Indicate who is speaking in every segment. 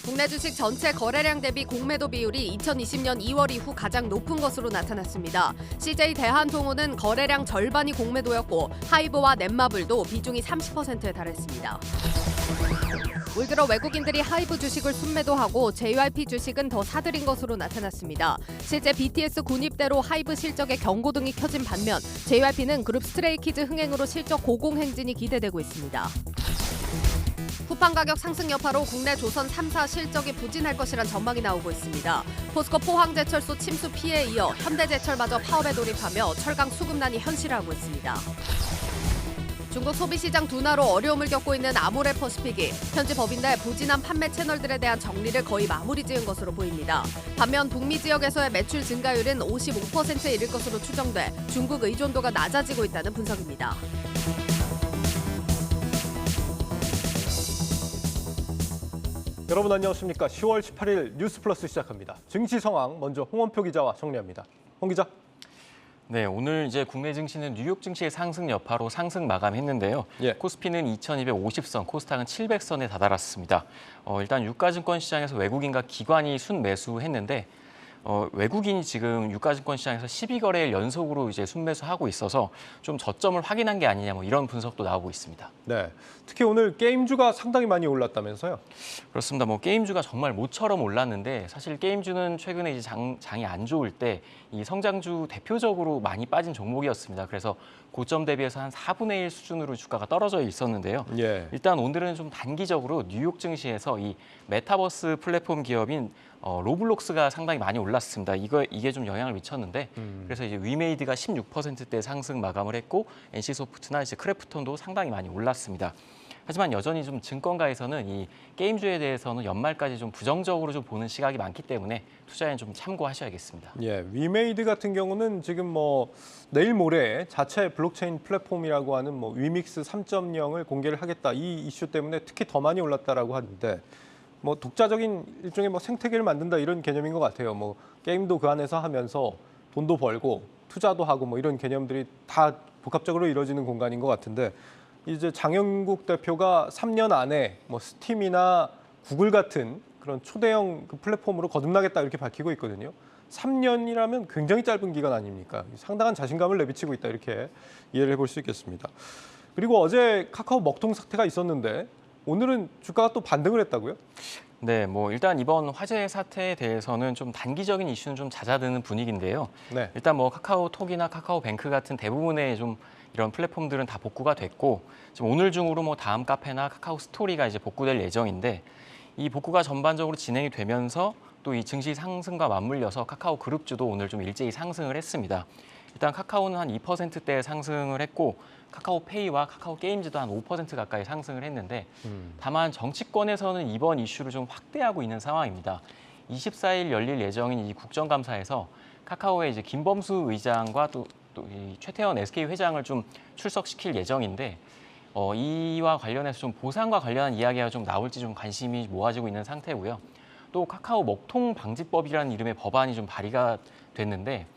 Speaker 1: 국내 주식 전체 거래량 대비 공매도 비율이 2020년 2월 이후 가장 높은 것으로 나타났습니다. CJ 대한통운은 거래량 절반이 공매도였고 하이브와 넷마블도 비중이 30%에 달했습니다. 올 들어 외국인들이 하이브 주식을 순매도하고 JYP 주식은 더 사들인 것으로 나타났습니다. 실제 BTS 군입대로 하이브 실적에 경고등이 켜진 반면 JYP는 그룹 스트레이키즈 흥행으로 실적 고공행진이 기대되고 있습니다. 쿠팡 가격 상승 여파로 국내 조선 3사 실적이 부진할 것이란 전망이 나오고 있습니다. 포스코 포항제철소 침수 피해에 이어 현대제철마저 파업에 돌입하며 철강 수급난이 현실화하고 있습니다. 중국 소비시장 둔화로 어려움을 겪고 있는 아모레퍼시픽이 현지 법인 내 부진한 판매 채널들에 대한 정리를 거의 마무리 지은 것으로 보입니다. 반면 북미 지역에서의 매출 증가율은 55%에 이를 것으로 추정돼 중국 의존도가 낮아지고 있다는 분석입니다.
Speaker 2: 여러분 안녕하십니까. 10월 18일 뉴스 플러스 시작합니다. 증시 상황 먼저 홍원표 기자와 정리합니다. 홍 기자.
Speaker 3: 네, 오늘 이제 국내 증시는 뉴욕 증시의 상승 여파로 상승 마감했는데요. 코스피는 2250선, 코스닥은 700선에 다다랐습니다. 일단 유가증권 시장에서 외국인과 기관이 순매수했는데 외국인이 지금 유가증권 시장에서 12거래일 연속으로 이제 순매수하고 있어서 좀 저점을 확인한 게 아니냐 뭐 이런 분석도 나오고 있습니다.
Speaker 2: 네, 특히 오늘 게임주가 상당히 많이 올랐다면서요?
Speaker 3: 그렇습니다. 뭐 게임주가 정말 모처럼 올랐는데 사실 게임주는 최근에 이제 장이 안 좋을 때 이 성장주 대표적으로 많이 빠진 종목이었습니다. 그래서 고점 대비해서 한 4분의 1 수준으로 주가가 떨어져 있었는데요. 일단 오늘은 좀 단기적으로 뉴욕 증시에서 이 메타버스 플랫폼 기업인 로블록스가 상당히 많이 올랐습니다. 이게 좀 영향을 미쳤는데 그래서 이제 위메이드가 16%대 상승 마감을 했고 NC소프트나 이제 크래프톤도 상당히 많이 올랐습니다. 하지만 여전히 좀 증권가에서는 이 게임주에 대해서는 연말까지 좀 부정적으로 좀 보는 시각이 많기 때문에 투자에는 좀 참고하셔야겠습니다.
Speaker 2: 위메이드 같은 경우는 지금 뭐 내일 모레 자체 블록체인 플랫폼이라고 하는 뭐 위믹스 3.0을 공개를 하겠다 이 이슈 때문에 특히 더 많이 올랐다라고 하는데 뭐 독자적인 일종의 뭐 생태계를 만든다 이런 개념인 것 같아요. 뭐 게임도 그 안에서 하면서 돈도 벌고 투자도 하고 뭐 이런 개념들이 다 복합적으로 이루어지는 공간인 것 같은데 이제 장영국 대표가 3년 안에 뭐 스팀이나 구글 같은 그런 초대형 그 플랫폼으로 거듭나겠다 이렇게 밝히고 있거든요. 3년이라면 굉장히 짧은 기간 아닙니까? 상당한 자신감을 내비치고 있다 이렇게 이해를 해볼 수 있겠습니다. 그리고 어제 카카오 먹통 사태가 있었는데 오늘은 주가가 또 반등을 했다고요?
Speaker 3: 네, 뭐 일단 이번 화재 사태에 대해서는 좀 단기적인 이슈는 좀 잦아드는 분위기인데요. 일단 뭐 카카오톡이나 카카오뱅크 같은 대부분의 좀 이런 플랫폼들은 다 복구가 됐고 지금 오늘 중으로 뭐 다음 카페나 카카오 스토리가 이제 복구될 예정인데 이 복구가 전반적으로 진행이 되면서 또 이 증시 상승과 맞물려서 카카오 그룹주도 오늘 좀 일제히 상승을 했습니다. 일단 카카오는 한 2%대 상승을 했고 카카오페이와 카카오 게임즈도 한 5% 가까이 상승을 했는데 다만 정치권에서는 이번 이슈를 좀 확대하고 있는 상황입니다. 24일 열릴 예정인 이 국정감사에서 카카오의 이제 김범수 의장과 또 이 최태원 SK 회장을 좀 출석시킬 예정인데 이와 관련해서 좀 보상과 관련한 이야기가 좀 나올지 좀 관심이 모아지고 있는 상태고요. 또 카카오 먹통 방지법이라는 이름의 법안이 좀 발의가 됐는데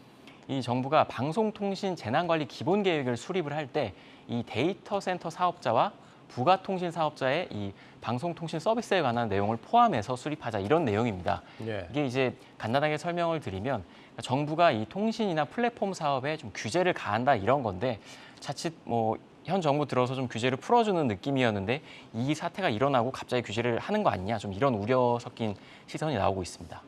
Speaker 3: 이 정부가 방송통신 재난관리 기본계획을 수립을 할 때 이 데이터 센터 사업자와 부가통신 사업자의 이 방송통신 서비스에 관한 내용을 포함해서 수립하자 이런 내용입니다. 이게 이제 간단하게 설명을 드리면 정부가 이 통신이나 플랫폼 사업에 좀 규제를 가한다 이런 건데 자칫 뭐 현 정부 들어서 좀 규제를 풀어주는 느낌이었는데 이 사태가 일어나고 갑자기 규제를 하는 거 아니냐 좀 이런 우려 섞인 시선이 나오고 있습니다.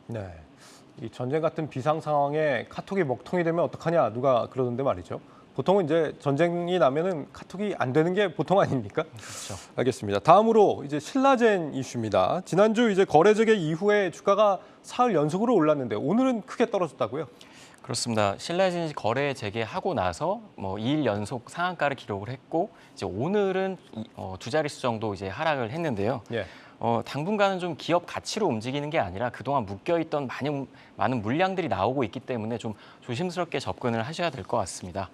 Speaker 2: 이 전쟁 같은 비상 상황에 카톡이 먹통이 되면 어떡하냐 누가 그러는데 말이죠. 보통은 이제 전쟁이 나면은 카톡이 안 되는 게 보통 아닙니까?
Speaker 3: 그렇죠.
Speaker 2: 알겠습니다. 다음으로 이제 신라젠 이슈입니다. 지난주 이제 거래 재개 이후에 주가가 사흘 연속으로 올랐는데 오늘은 크게 떨어졌다고요?
Speaker 3: 그렇습니다. 신라젠이 거래 재개하고 나서 뭐 2일 연속 상한가를 기록을 했고 이제 오늘은 두 자릿수 정도 이제 하락을 했는데요. 당분간은 좀 기업 가치로 움직이는 게 아니라 그동안 묶여있던 많은 물량들이 나오고 있기 때문에 좀 조심스럽게 접근을 하셔야 될 것 같습니다.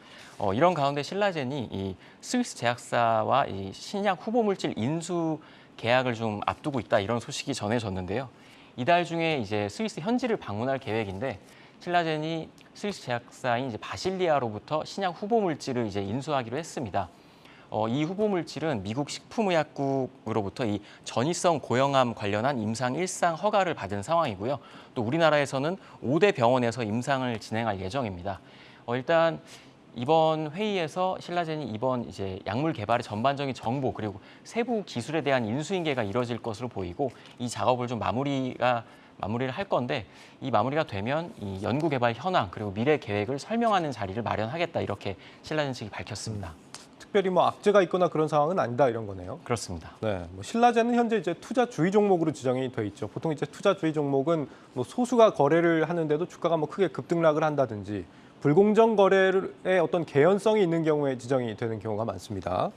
Speaker 3: 이런 가운데 신라젠이 이 스위스 제약사와 이 신약 후보 물질 인수 계약을 좀 앞두고 있다 이런 소식이 전해졌는데요. 이달 중에 이제 스위스 현지를 방문할 계획인데 신라젠이 스위스 제약사인 이제 바실리아로부터 신약 후보 물질을 이제 인수하기로 했습니다. 이 후보 물질은 미국 식품의약국으로부터 이 전이성 고형암 관련한 임상 1상 허가를 받은 상황이고요. 또 우리나라에서는 5대 병원에서 임상을 진행할 예정입니다. 일단 이번 회의에서 신라젠이 이번 이제 약물 개발의 전반적인 정보 그리고 세부 기술에 대한 인수인계가 이뤄질 것으로 보이고 이 작업을 좀 마무리를 할 건데 이 마무리가 되면 이 연구 개발 현황 그리고 미래 계획을 설명하는 자리를 마련하겠다 이렇게 신라젠 측이 밝혔습니다.
Speaker 2: 특별히 뭐 악재가 있거나 그런 상황은 아니다 이런 거네요.
Speaker 3: 그렇습니다.
Speaker 2: 네, 뭐 신라젠은 현재 이제 투자주의 종목으로 지정이 돼 있죠. 보통 이제 투자주의 종목은 뭐 소수가 거래를 하는데도 주가가 뭐 크게 급등락을 한다든지 불공정 거래의 어떤 개연성이 있는 경우에 지정이 되는 경우가 많습니다.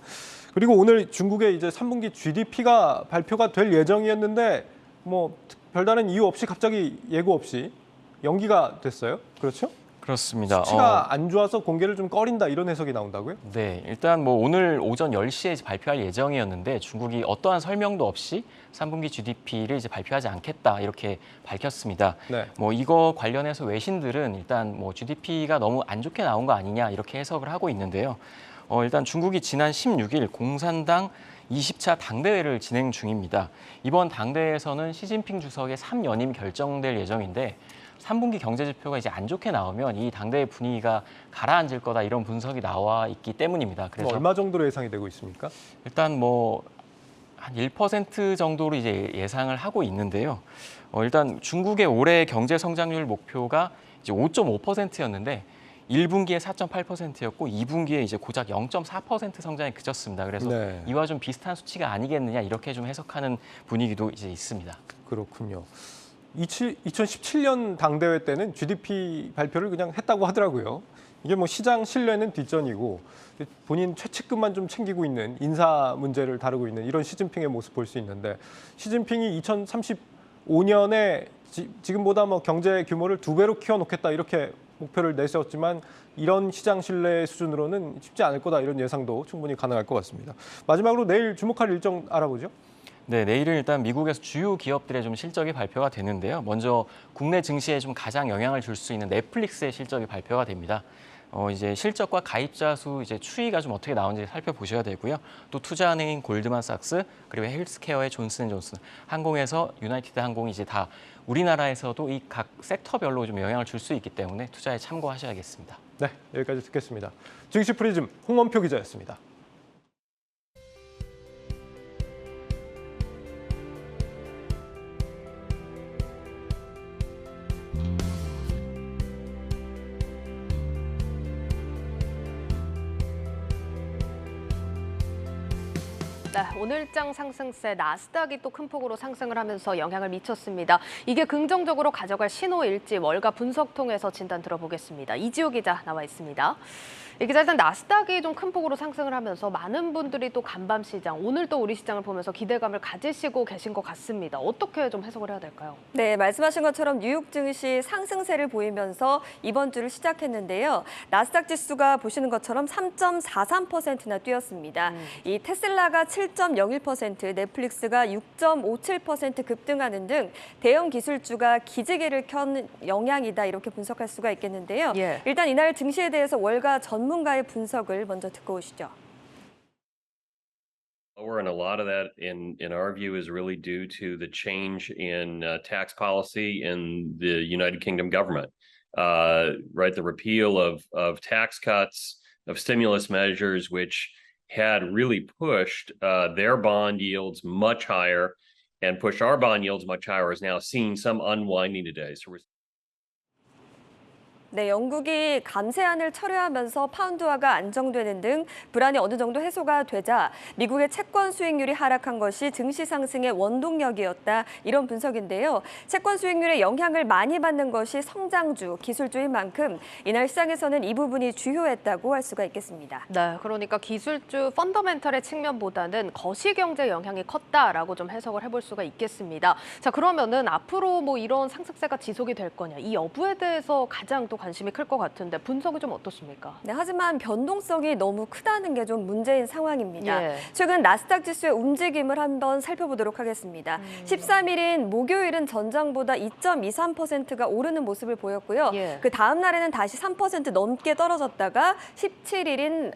Speaker 2: 그리고 오늘 중국의 이제 3분기 GDP가 발표가 될 예정이었는데 뭐 별다른 이유 없이 갑자기 예고 없이 연기가 됐어요. 그렇죠?
Speaker 3: 그렇습니다.
Speaker 2: 수치가 안 좋아서 공개를 좀 꺼린다 이런 해석이 나온다고요?
Speaker 3: 네, 일단 뭐 오늘 오전 10시에 발표할 예정이었는데 중국이 어떠한 설명도 없이 3분기 GDP를 이제 발표하지 않겠다 이렇게 밝혔습니다.
Speaker 2: 네.
Speaker 3: 뭐 이거 관련해서 외신들은 일단 뭐 GDP가 너무 안 좋게 나온 거 아니냐 이렇게 해석을 하고 있는데요. 일단 중국이 지난 16일 공산당 20차 당대회를 진행 중입니다. 이번 당대회에서는 시진핑 주석의 3연임 결정될 예정인데 3분기 경제 지표가 이제 안 좋게 나오면 이 당대회 분위기가 가라앉을 거다 이런 분석이 나와 있기 때문입니다. 그래서
Speaker 2: 뭐 얼마 정도로 예상이 되고 있습니까?
Speaker 3: 일단 뭐 한 1% 정도로 이제 예상을 하고 있는데요. 일단 중국의 올해 경제 성장률 목표가 이제 5.5%였는데 1분기에 4.8%였고 2분기에 이제 고작 0.4% 성장에 그쳤습니다. 그래서
Speaker 2: 네.
Speaker 3: 이와 좀 비슷한 수치가 아니겠느냐 이렇게 좀 해석하는 분위기도 이제 있습니다.
Speaker 2: 그렇군요. 2017년 당대회 때는 GDP 발표를 그냥 했다고 하더라고요. 이게 뭐 시장 신뢰는 뒷전이고 본인 최측근만 좀 챙기고 있는 인사 문제를 다루고 있는 이런 시진핑의 모습 볼 수 있는데 시진핑이 2035년에 지금보다 뭐 경제 규모를 2배로 키워놓겠다 이렇게 목표를 내세웠지만 이런 시장 신뢰 수준으로는 쉽지 않을 거다 이런 예상도 충분히 가능할 것 같습니다. 마지막으로 내일 주목할 일정 알아보죠.
Speaker 3: 네, 내일은 일단 미국에서 주요 기업들의 좀 실적이 발표가 되는데요. 먼저 국내 증시에 좀 가장 영향을 줄 수 있는 넷플릭스의 실적이 발표가 됩니다. 이제 실적과 가입자 수 이제 추이가 좀 어떻게 나오는지 살펴보셔야 되고요. 또 투자은행인 골드만삭스 그리고 헬스케어의 존슨앤존슨, 항공에서 유나이티드 항공이 이제 다 우리나라에서도 이 각 섹터별로 좀 영향을 줄 수 있기 때문에 투자에 참고하셔야겠습니다.
Speaker 2: 네, 여기까지 듣겠습니다. 증시 프리즘 홍원표 기자였습니다.
Speaker 1: 네, 오늘장 상승세 나스닥이 또 큰 폭으로 상승을 하면서 영향을 미쳤습니다. 이게 긍정적으로 가져갈 신호일지 월가 분석 통해서 진단 들어보겠습니다. 이지호 기자 나와 있습니다. 이 기자, 일단 나스닥이 좀 큰 폭으로 상승을 하면서 많은 분들이 또 간밤 시장, 오늘 또 우리 시장을 보면서 기대감을 가지시고 계신 것 같습니다. 어떻게 좀 해석을 해야 될까요?
Speaker 4: 네, 말씀하신 것처럼 뉴욕 증시 상승세를 보이면서 이번 주를 시작했는데요. 나스닥 지수가 보시는 것처럼 3.43%나 뛰었습니다. 이 테슬라가 7.01%, 넷플릭스가 6.57% 급등하는 등 대형 기술주가 기지개를 켠 영향이다 이렇게 분석할 수가 있겠는데요.
Speaker 1: 예.
Speaker 4: 일단 이날 증시에 대해서 월가 전문가의 분석을 먼저 듣고 오시죠.
Speaker 5: Lower, and a lot of that, in our view, is really due to the change in tax policy in the United Kingdom government. Right, the repeal of tax cuts, of stimulus measures, which had really pushed their bond yields much higher and pushed our bond yields much higher, is now seeing some unwinding today. So we're
Speaker 4: 네, 영국이 감세안을 철회하면서 파운드화가 안정되는 등 불안이 어느 정도 해소가 되자 미국의 채권 수익률이 하락한 것이 증시 상승의 원동력이었다. 이런 분석인데요. 채권 수익률에 영향을 많이 받는 것이 성장주, 기술주인 만큼 이날 시장에서는 이 부분이 주요했다고 할 수가 있겠습니다.
Speaker 1: 네, 그러니까 기술주 펀더멘털의 측면보다는 거시경제 영향이 컸다라고 좀 해석을 해볼 수가 있겠습니다. 자, 그러면은 앞으로 뭐 이런 상승세가 지속이 될 거냐, 이 여부에 대해서 가장 또 관심이 클 것 같은데 분석이 좀 어떻습니까?
Speaker 4: 네, 하지만 변동성이 너무 크다는 게 좀 문제인 상황입니다.
Speaker 1: 예.
Speaker 4: 최근 나스닥 지수의 움직임을 한번 살펴보도록 하겠습니다. 13일인 목요일은 전장보다 2.23%가 오르는 모습을 보였고요.
Speaker 1: 예.
Speaker 4: 그 다음 날에는 다시 3% 넘게 떨어졌다가 17일에는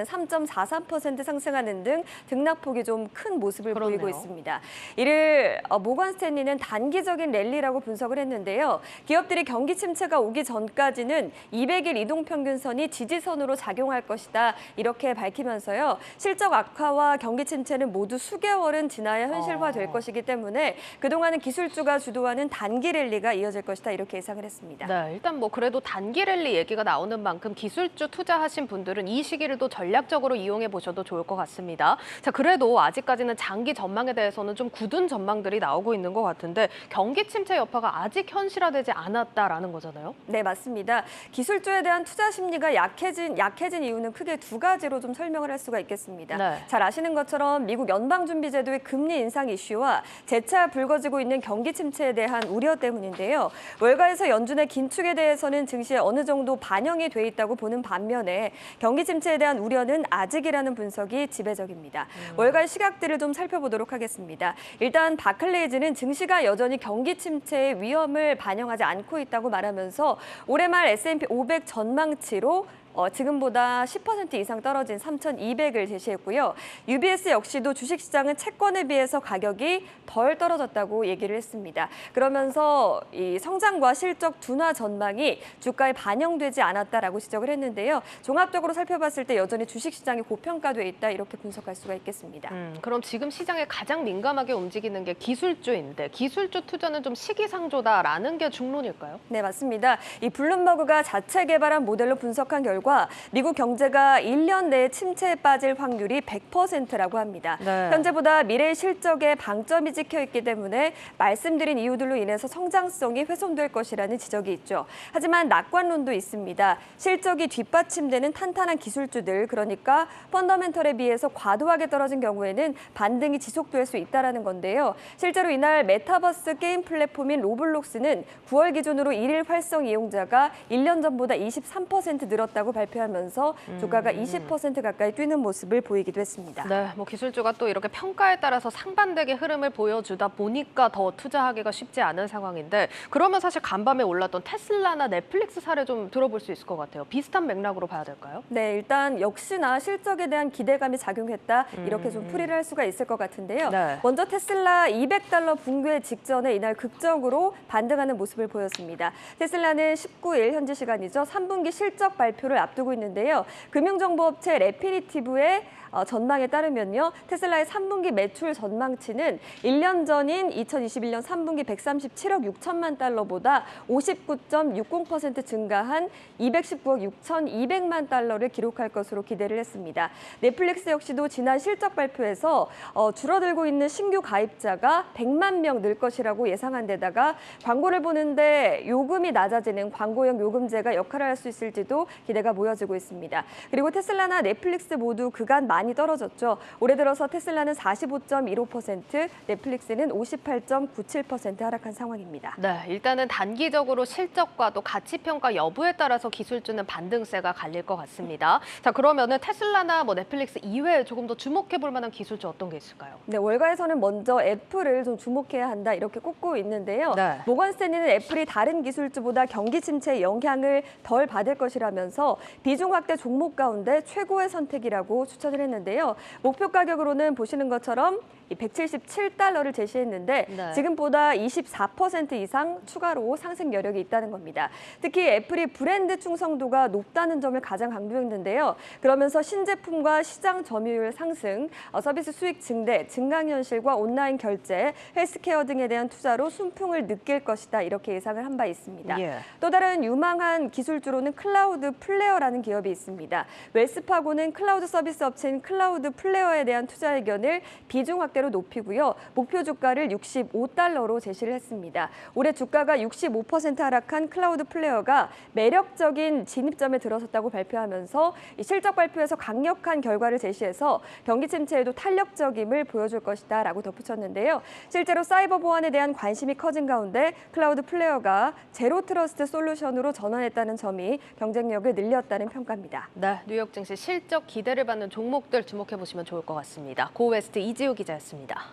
Speaker 4: 3.43% 상승하는 등 등락폭이 좀 큰 모습을
Speaker 1: 그러네요.
Speaker 4: 보이고 있습니다. 이를 모건 스탠리는 단기적인 랠리라고 분석을 했는데요. 기업들이 경기 침체가 오기 전까지는 200일 이동평균선이 지지선으로 작용할 것이다. 이렇게 밝히면서요. 실적 악화와 경기 침체는 모두 수개월은 지나야 현실화될 것이기 때문에 그동안은 기술주가 주도하는 단기 랠리가 이어질 것이다. 이렇게 예상을 했습니다.
Speaker 1: 네, 일단 뭐 그래도 단기 랠리 얘기가 나오는 만큼 기술주 투자하신 분들은 이 시기를 또 전략적으로 이용해 보셔도 좋을 것 같습니다. 자, 그래도 아직까지는 장기 전망에 대해서는 좀 굳은 전망들이 나오고 있는 것 같은데 경기 침체 여파가 아직 현실화되지 않았다라는 거잖아요.
Speaker 4: 네, 맞습니다. 기술주에 대한 투자 심리가 약해진 이유는 크게 두 가지로 좀 설명을 할 수가 있겠습니다.
Speaker 1: 네.
Speaker 4: 잘 아시는 것처럼 미국 연방준비제도의 금리 인상 이슈와 재차 불거지고 있는 경기 침체에 대한 우려 때문인데요. 월가에서 연준의 긴축에 대해서는 증시에 어느 정도 반영이 돼 있다고 보는 반면에 경기 침체에 대한 우려는 아직이라는 분석이 지배적입니다. 월가의 시각들을 좀 살펴보도록 하겠습니다. 일단 바클레이즈는 증시가 여전히 경기 침체의 위험을 반영하지 않고 있다고 말하면서 올해 말 S&P 500 전망치로 지금보다 10% 이상 떨어진 3,200을 제시했고요. UBS 역시도 주식시장은 채권에 비해서 가격이 덜 떨어졌다고 얘기를 했습니다. 그러면서 이 성장과 실적 둔화 전망이 주가에 반영되지 않았다라고 지적을 했는데요. 종합적으로 살펴봤을 때 여전히 주식시장이 고평가돼 있다 이렇게 분석할 수가 있겠습니다.
Speaker 1: 그럼 지금 시장에 가장 민감하게 움직이는 게 기술주인데 기술주 투자는 좀 시기상조다라는 게 중론일까요?
Speaker 4: 네, 맞습니다. 이 블룸버그가 자체 개발한 모델로 분석한 결과 미국 경제가 1년 내에 침체에 빠질 확률이 100%라고 합니다.
Speaker 1: 네.
Speaker 4: 현재보다 미래의 실적에 방점이 찍혀 있기 때문에 말씀드린 이유들로 인해서 성장성이 훼손될 것이라는 지적이 있죠. 하지만 낙관론도 있습니다. 실적이 뒷받침되는 탄탄한 기술주들, 그러니까 펀더멘털에 비해서 과도하게 떨어진 경우에는 반등이 지속될 수 있다는 건데요. 실제로 이날 메타버스 게임 플랫폼인 로블록스는 9월 기준으로 일일 활성 이용자가 1년 전보다 23% 늘었다고 발표하면서 주가가 20% 가까이 뛰는 모습을 보이기도 했습니다.
Speaker 1: 네, 뭐 기술주가 또 이렇게 평가에 따라서 상반되게 흐름을 보여주다 보니까 더 투자하기가 쉽지 않은 상황인데 그러면 사실 간밤에 올랐던 테슬라나 넷플릭스 사례 좀 들어볼 수 있을 것 같아요. 비슷한 맥락으로 봐야 될까요?
Speaker 4: 네, 일단 역시나 실적에 대한 기대감이 작용했다 이렇게 좀 풀이를 할 수가 있을 것 같은데요.
Speaker 1: 네.
Speaker 4: 먼저 테슬라 $200 붕괴 직전에 이날 극적으로 반등하는 모습을 보였습니다. 테슬라는 19일 현지 시간이죠. 3분기 실적 발표를 앞두고 있는데요. 금융정보업체 레피니티브의 전망에 따르면요. 테슬라의 3분기 매출 전망치는 1년 전인 2021년 3분기 137억 6천만 달러보다 59.60% 증가한 219억 6,200만 달러를 기록할 것으로 기대를 했습니다. 넷플릭스 역시도 지난 실적 발표에서 줄어들고 있는 신규 가입자가 100만 명 늘 것이라고 예상한 데다가 광고를 보는데 요금이 낮아지는 광고형 요금제가 역할을 할 수 있을지도 기대가 모여지고 있습니다. 그리고 테슬라나 넷플릭스 모두 그간 많이 떨어졌죠. 올해 들어서 테슬라는 45.15%, 넷플릭스는 58.97% 하락한 상황입니다.
Speaker 1: 네, 일단은 단기적으로 실적과 또 가치평가 여부에 따라서 기술주는 반등세가 갈릴 것 같습니다. 자, 그러면은 테슬라나 뭐 넷플릭스 이외에 조금 더 주목해 볼 만한 기술주 어떤 게 있을까요?
Speaker 4: 네, 월가에서는 먼저 애플을 좀 주목해야 한다 이렇게 꼽고 있는데요.
Speaker 1: 네.
Speaker 4: 모건 스탠리는 애플이 다른 기술주보다 경기 침체의 영향을 덜 받을 것이라면서 비중 확대 종목 가운데 최고의 선택이라고 추천을 했는데요. 목표 가격으로는 보시는 것처럼 $177를 제시했는데
Speaker 1: 네.
Speaker 4: 지금보다 24% 이상 추가로 상승 여력이 있다는 겁니다. 특히 애플이 브랜드 충성도가 높다는 점을 가장 강조했는데요. 그러면서 신제품과 시장 점유율 상승, 서비스 수익 증대, 증강 현실과 온라인 결제, 헬스케어 등에 대한 투자로 순풍을 느낄 것이다 이렇게 예상을 한 바 있습니다.
Speaker 1: 예.
Speaker 4: 또 다른 유망한 기술주로는 클라우드 플랫폼 플레어라는 기업이 있습니다. 웰스파고는 클라우드 서비스 업체인 클라우드 플레어에 대한 투자 의견을 비중 확대로 높이고요. 목표 주가를 $65로 제시를 했습니다. 올해 주가가 65% 하락한 클라우드 플레어가 매력적인 진입점에 들어섰다고 발표하면서 이 실적 발표에서 강력한 결과를 제시해서 경기 침체에도 탄력적임을 보여줄 것이다라고 덧붙였는데요. 실제로 사이버 보안에 대한 관심이 커진 가운데 클라우드 플레어가 제로 트러스트 솔루션으로 전환했다는 점이 경쟁력을 늘렸다는 평가입니다.
Speaker 1: 네, 뉴욕 증시 실적 기대를 받는 종목들 주목해 보시면 좋을 것 같습니다. 고웨스트 이지우 기자였습니다.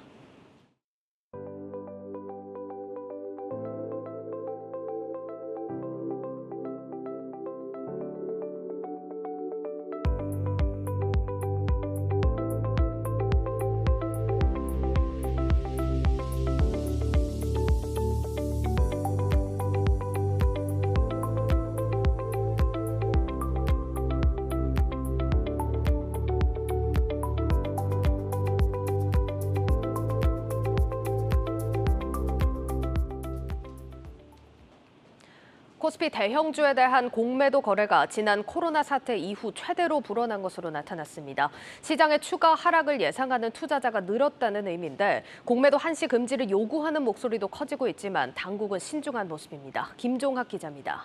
Speaker 1: 코스피 대형주에 대한 공매도 거래가 지난 코로나 사태 이후 최대로 불어난 것으로 나타났습니다. 시장의 추가 하락을 예상하는 투자자가 늘었다는 의미인데 공매도 한시 금지를 요구하는 목소리도 커지고 있지만 당국은 신중한 모습입니다. 김종학 기자입니다.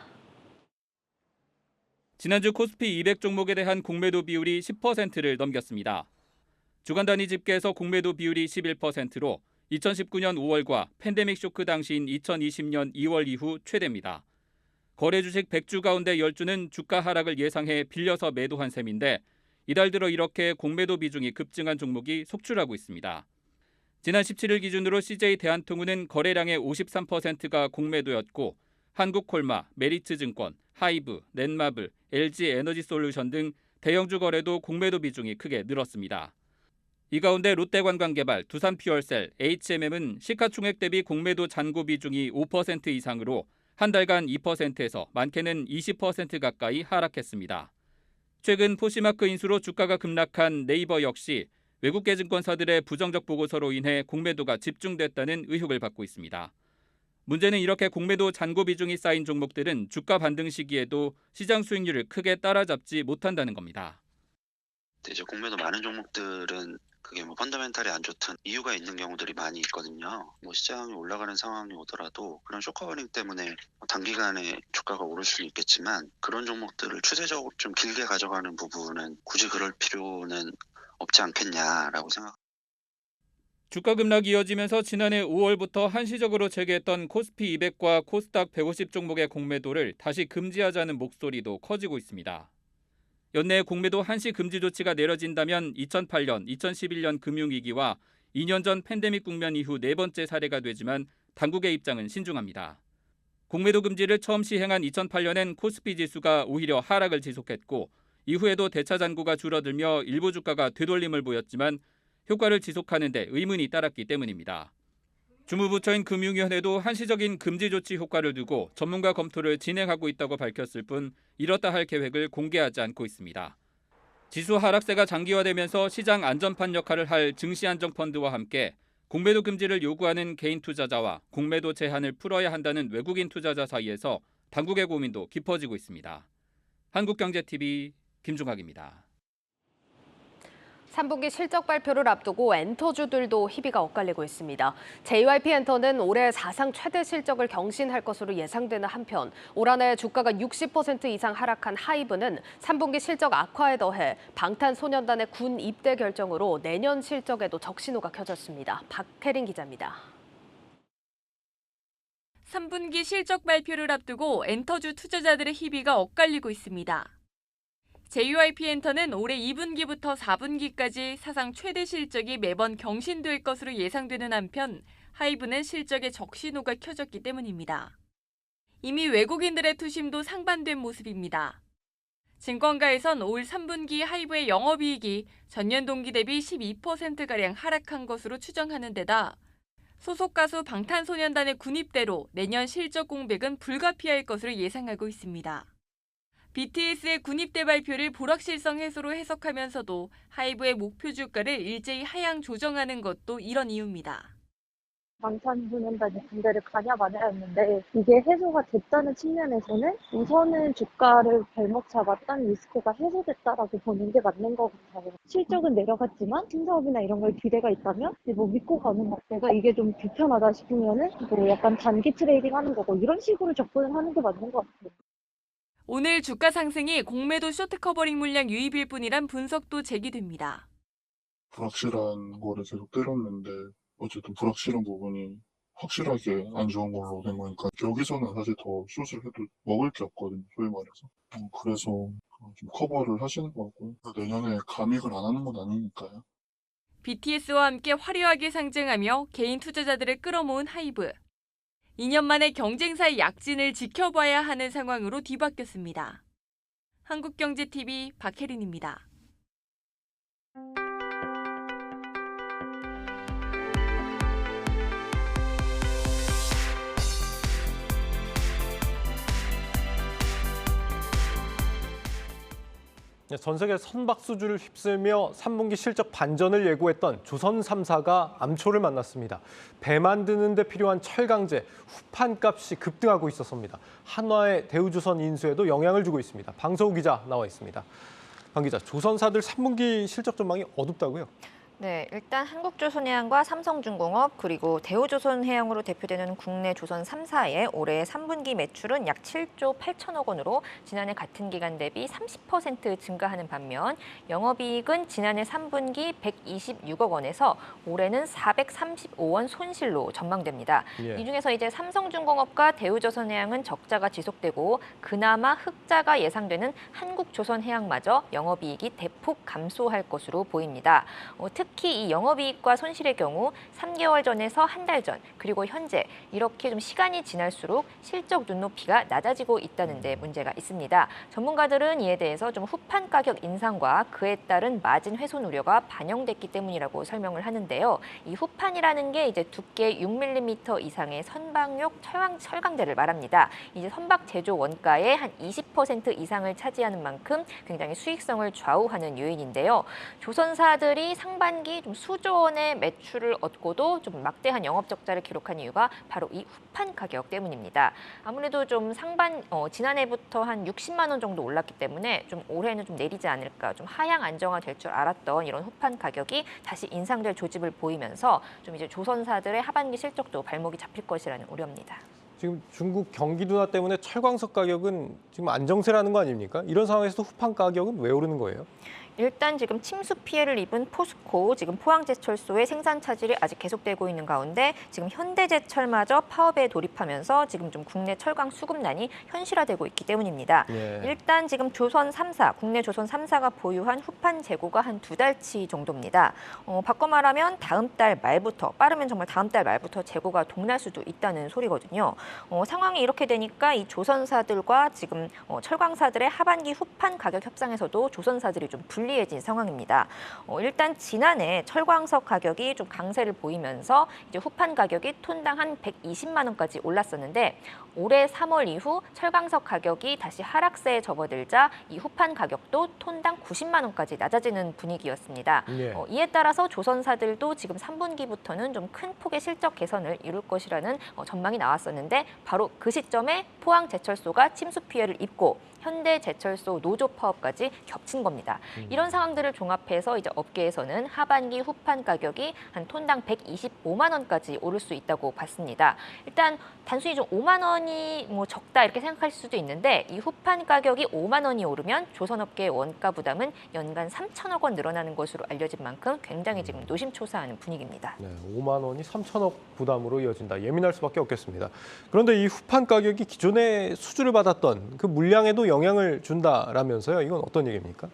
Speaker 6: 지난주 코스피 200 종목에 대한 공매도 비율이 10%를 넘겼습니다. 주간 단위 집계에서 공매도 비율이 11%로 2019년 5월과 팬데믹 쇼크 당시인 2020년 2월 이후 최대입니다. 거래 주식 100주 가운데 10주는 주가 하락을 예상해 빌려서 매도한 셈인데 이달 들어 이렇게 공매도 비중이 급증한 종목이 속출하고 있습니다. 지난 17일 기준으로 CJ 대한통운은 거래량의 53%가 공매도였고 한국콜마, 메리츠증권, 하이브, 넷마블, LG에너지솔루션 등 대형주 거래도 공매도 비중이 크게 늘었습니다. 이 가운데 롯데관광개발, 두산퓨얼셀, HMM은 시가총액 대비 공매도 잔고 비중이 5% 이상으로 한 달간 2%에서 많게는 20% 가까이 하락했습니다. 최근 포시마크 인수로 주가가 급락한 네이버 역시 외국계 증권사들의 부정적 보고서로 인해 공매도가 집중됐다는 의혹을 받고 있습니다. 문제는 이렇게 공매도 잔고 비중이 쌓인 종목들은 주가 반등 시기에도 시장 수익률을 크게 따라잡지 못한다는 겁니다.
Speaker 7: 이제 공매도 많은 종목들은 그게 펀더멘탈이 안 좋든 이유가 있는 경우들이 많이 있거든요. 시장이 올라가는 상황이 오더라도 그런 쇼커버닝 때문에 단기간에 주가가 오를 수는 있겠지만 그런 종목들을 추세적으로 좀 길게 가져가는 부분은 굳이 그럴 필요는 없지 않겠냐라고 생각합니다.
Speaker 6: 주가 급락이 이어지면서 지난해 5월부터 한시적으로 재개했던 코스피 200과 코스닥 150 종목의 공매도를 다시 금지하자는 목소리도 커지고 있습니다. 연내 공매도 한시 금지 조치가 내려진다면 2008년, 2011년 금융위기와 2년 전 팬데믹 국면 이후 네 번째 사례가 되지만 당국의 입장은 신중합니다. 공매도 금지를 처음 시행한 2008년엔 코스피 지수가 오히려 하락을 지속했고 이후에도 대차 잔고가 줄어들며 일부 주가가 되돌림을 보였지만 효과를 지속하는 데 의문이 따랐기 때문입니다. 주무부처인 금융위원회도 한시적인 금지 조치 효과를 두고 전문가 검토를 진행하고 있다고 밝혔을 뿐 이렇다 할 계획을 공개하지 않고 있습니다. 지수 하락세가 장기화되면서 시장 안전판 역할을 할 증시안정펀드와 함께 공매도 금지를 요구하는 개인 투자자와 공매도 제한을 풀어야 한다는 외국인 투자자 사이에서 당국의 고민도 깊어지고 있습니다. 한국경제TV 김중학입니다.
Speaker 1: 3분기 실적 발표를 앞두고 엔터주들도 희비가 엇갈리고 있습니다. JYP엔터는 올해 사상 최대 실적을 경신할 것으로 예상되는 한편 올 한 해 주가가 60% 이상 하락한 하이브는 3분기 실적 악화에 더해 방탄소년단의 군 입대 결정으로 내년 실적에도 적신호가 켜졌습니다. 박혜린 기자입니다.
Speaker 8: 3분기 실적 발표를 앞두고 엔터주 투자자들의 희비가 엇갈리고 있습니다. JYP엔터는 올해 2분기부터 4분기까지 사상 최대 실적이 매번 경신될 것으로 예상되는 한편 하이브는 실적에 적신호가 켜졌기 때문입니다. 이미 외국인들의 투심도 상반된 모습입니다. 증권가에선 올 3분기 하이브의 영업이익이 전년 동기 대비 12%가량 하락한 것으로 추정하는 데다 소속 가수 방탄소년단의 군입대로 내년 실적 공백은 불가피할 것으로 예상하고 있습니다. BTS의 군입대 발표를 불확실성 해소로 해석하면서도 하이브의 목표 주가를 일제히 하향 조정하는 것도 이런 이유입니다.
Speaker 9: 방탄소년단이 군대를 가냐 마냐였는데 이게 해소가 됐다는 측면에서는 우선은 주가를 발목 잡았던 리스크가 해소됐다라고 보는 게 맞는 것 같아요. 실적은 내려갔지만 신사업이나 이런 걸 기대가 있다면 뭐 믿고 가는 것. 내가 이게 좀 불편하다 싶으면은 뭐 약간 단기 트레이딩 하는 거고 이런 식으로 접근을 하는 게 맞는 것 같아요.
Speaker 8: 오늘 주가 상승이 공매도 쇼트 커버링 물량 유입일 뿐이란 분석도 제기됩니다.
Speaker 10: 불확실한 거를 계속 때렸는데 어쨌든 불확실한 부분이 확실하게 안 좋은 걸로 된 거니까 여기서는 사실 더 숏을 해도 먹을 게 없거든요. 소위 말해서. 그래서 좀 커버를 하시는 것 같고요. 내년에 감익을 안 하는 건 아니니까요.
Speaker 8: BTS와 함께 화려하게 상징하며 개인 투자자들을 끌어모은 하이브. 2년 만에 경쟁사의 약진을 지켜봐야 하는 상황으로 뒤바뀌었습니다. 한국경제TV 박혜린입니다.
Speaker 2: 전 세계 선박수주를 휩쓸며 3분기 실적 반전을 예고했던 조선 3사가 암초를 만났습니다. 배 만드는 데 필요한 철강제, 후판값이 급등하고 있었습니다. 한화의 대우조선 인수에도 영향을 주고 있습니다. 방서우 기자 나와 있습니다. 방 기자, 조선사들 3분기 실적 전망이 어둡다고요?
Speaker 11: 네, 일단 한국조선해양과 삼성중공업 그리고 대우조선해양으로 대표되는 국내 조선 3사의 올해 3분기 매출은 약 7조 8천억 원으로 지난해 같은 기간 대비 30% 증가하는 반면 영업이익은 지난해 3분기 126억 원에서 올해는 435원 손실로 전망됩니다. 이 중에서 이제 삼성중공업과 대우조선해양은 적자가 지속되고 그나마 흑자가 예상되는 한국조선해양마저 영업이익이 대폭 감소할 것으로 보입니다. 특히 이 영업이익과 손실의 경우 3개월 전에서 한 달 전, 그리고 현재 이렇게 좀 시간이 지날수록 실적 눈높이가 낮아지고 있다는 데 문제가 있습니다. 전문가들은 이에 대해서 좀 후판 가격 인상과 그에 따른 마진 훼손 우려가 반영됐기 때문이라고 설명을 하는데요. 이 후판이라는 게 이제 두께 6mm 이상의 선박용 철강제를 말합니다. 이제 선박 제조 원가의 한 20% 이상을 차지하는 만큼 굉장히 수익성을 좌우하는 요인인데요. 조선사들이 상반기 좀 수조 원의 매출을 얻고도 좀 막대한 영업 적자를 기록한 이유가 바로 이 후판 가격 때문입니다. 아무래도 좀 지난해부터 한 60만 원 정도 올랐기 때문에 좀 올해는 좀 내리지 않을까, 좀 하향 안정화될 줄 알았던 이런 후판 가격이 다시 인상될 조짐을 보이면서 좀 이제 조선사들의 하반기 실적도 발목이 잡힐 것이라는 우려입니다.
Speaker 2: 지금 중국 경기 둔화 때문에 철광석 가격은 지금 안정세라는 거 아닙니까? 이런 상황에서 후판 가격은 왜 오르는 거예요?
Speaker 11: 일단 지금 침수 피해를 입은 포스코, 지금 포항제철소의 생산 차질이 아직 계속되고 있는 가운데 지금 현대제철마저 파업에 돌입하면서 지금 좀 국내 철강 수급난이 현실화되고 있기 때문입니다. 일단 지금 조선 3사, 국내 조선 3사가 보유한 후판 재고가 한 2달치 정도입니다. 바꿔 말하면 다음 달 말부터, 빠르면 정말 다음 달 말부터 재고가 동날 수도 있다는 소리거든요. 상황이 이렇게 되니까 이 조선사들과 지금 철강사들의 하반기 후판 가격 협상에서도 조선사들이 좀 불리해진 상황입니다. 일단 지난해 철광석 가격이 좀 강세를 보이면서 이제 후판 가격이 톤당 한 120만 원까지 올랐었는데 올해 3월 이후 철광석 가격이 다시 하락세에 접어들자 이 후판 가격도 톤당 90만 원까지 낮아지는 분위기였습니다. 이에 따라서 조선사들도 지금 3분기부터는 좀 큰 폭의 실적 개선을 이룰 것이라는 전망이 나왔었는데 바로 그 시점에 포항제철소가 침수 피해를 입고 현대제철소 노조 파업까지 겹친 겁니다. 이런 상황들을 종합해서 이제 업계에서는 하반기 후판 가격이 한 톤당 125만 원까지 오를 수 있다고 봤습니다. 일단 단순히 좀 5만 원이 뭐 적다 이렇게 생각하실 수도 있는데 이 후판 가격이 5만 원이 오르면 조선업계의 원가 부담은 연간 3천억 원 늘어나는 것으로 알려진 만큼 굉장히 지금 노심초사하는 분위기입니다.
Speaker 2: 5만 원이 3천억 부담으로 이어진다. 예민할 수밖에 없겠습니다. 그런데 이 후판 가격이 기존에 수주를 받았던 그 물량에도 영향을 준다라면서요. 이건 어떤 얘기입니까?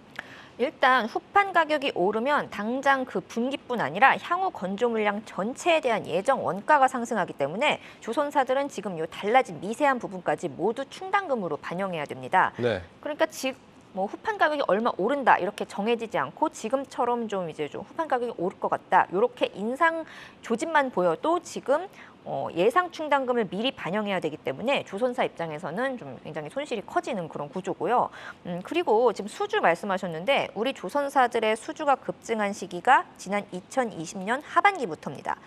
Speaker 11: 일단 후판 가격이 오르면 당장 그 분기뿐 아니라 향후 건조 물량 전체에 대한 예정 원가가 상승하기 때문에 조선사들은 지금 요 달라진 미세한 부분까지 모두 충당금으로 반영해야 됩니다. 그러니까 지금 뭐 후판 가격이 얼마 오른다 이렇게 정해지지 않고 지금처럼 좀 이제 좀 후판 가격이 오를 것 같다 이렇게 인상 조짐만 보여도 지금 예상 충당금을 미리 반영해야 되기 때문에 조선사 입장에서는 좀 굉장히 손실이 커지는 그런 구조고요. 그리고 지금 수주 말씀하셨는데 우리 조선사들의 수주가 급증한 시기가 지난 2020년 하반기부터입니다.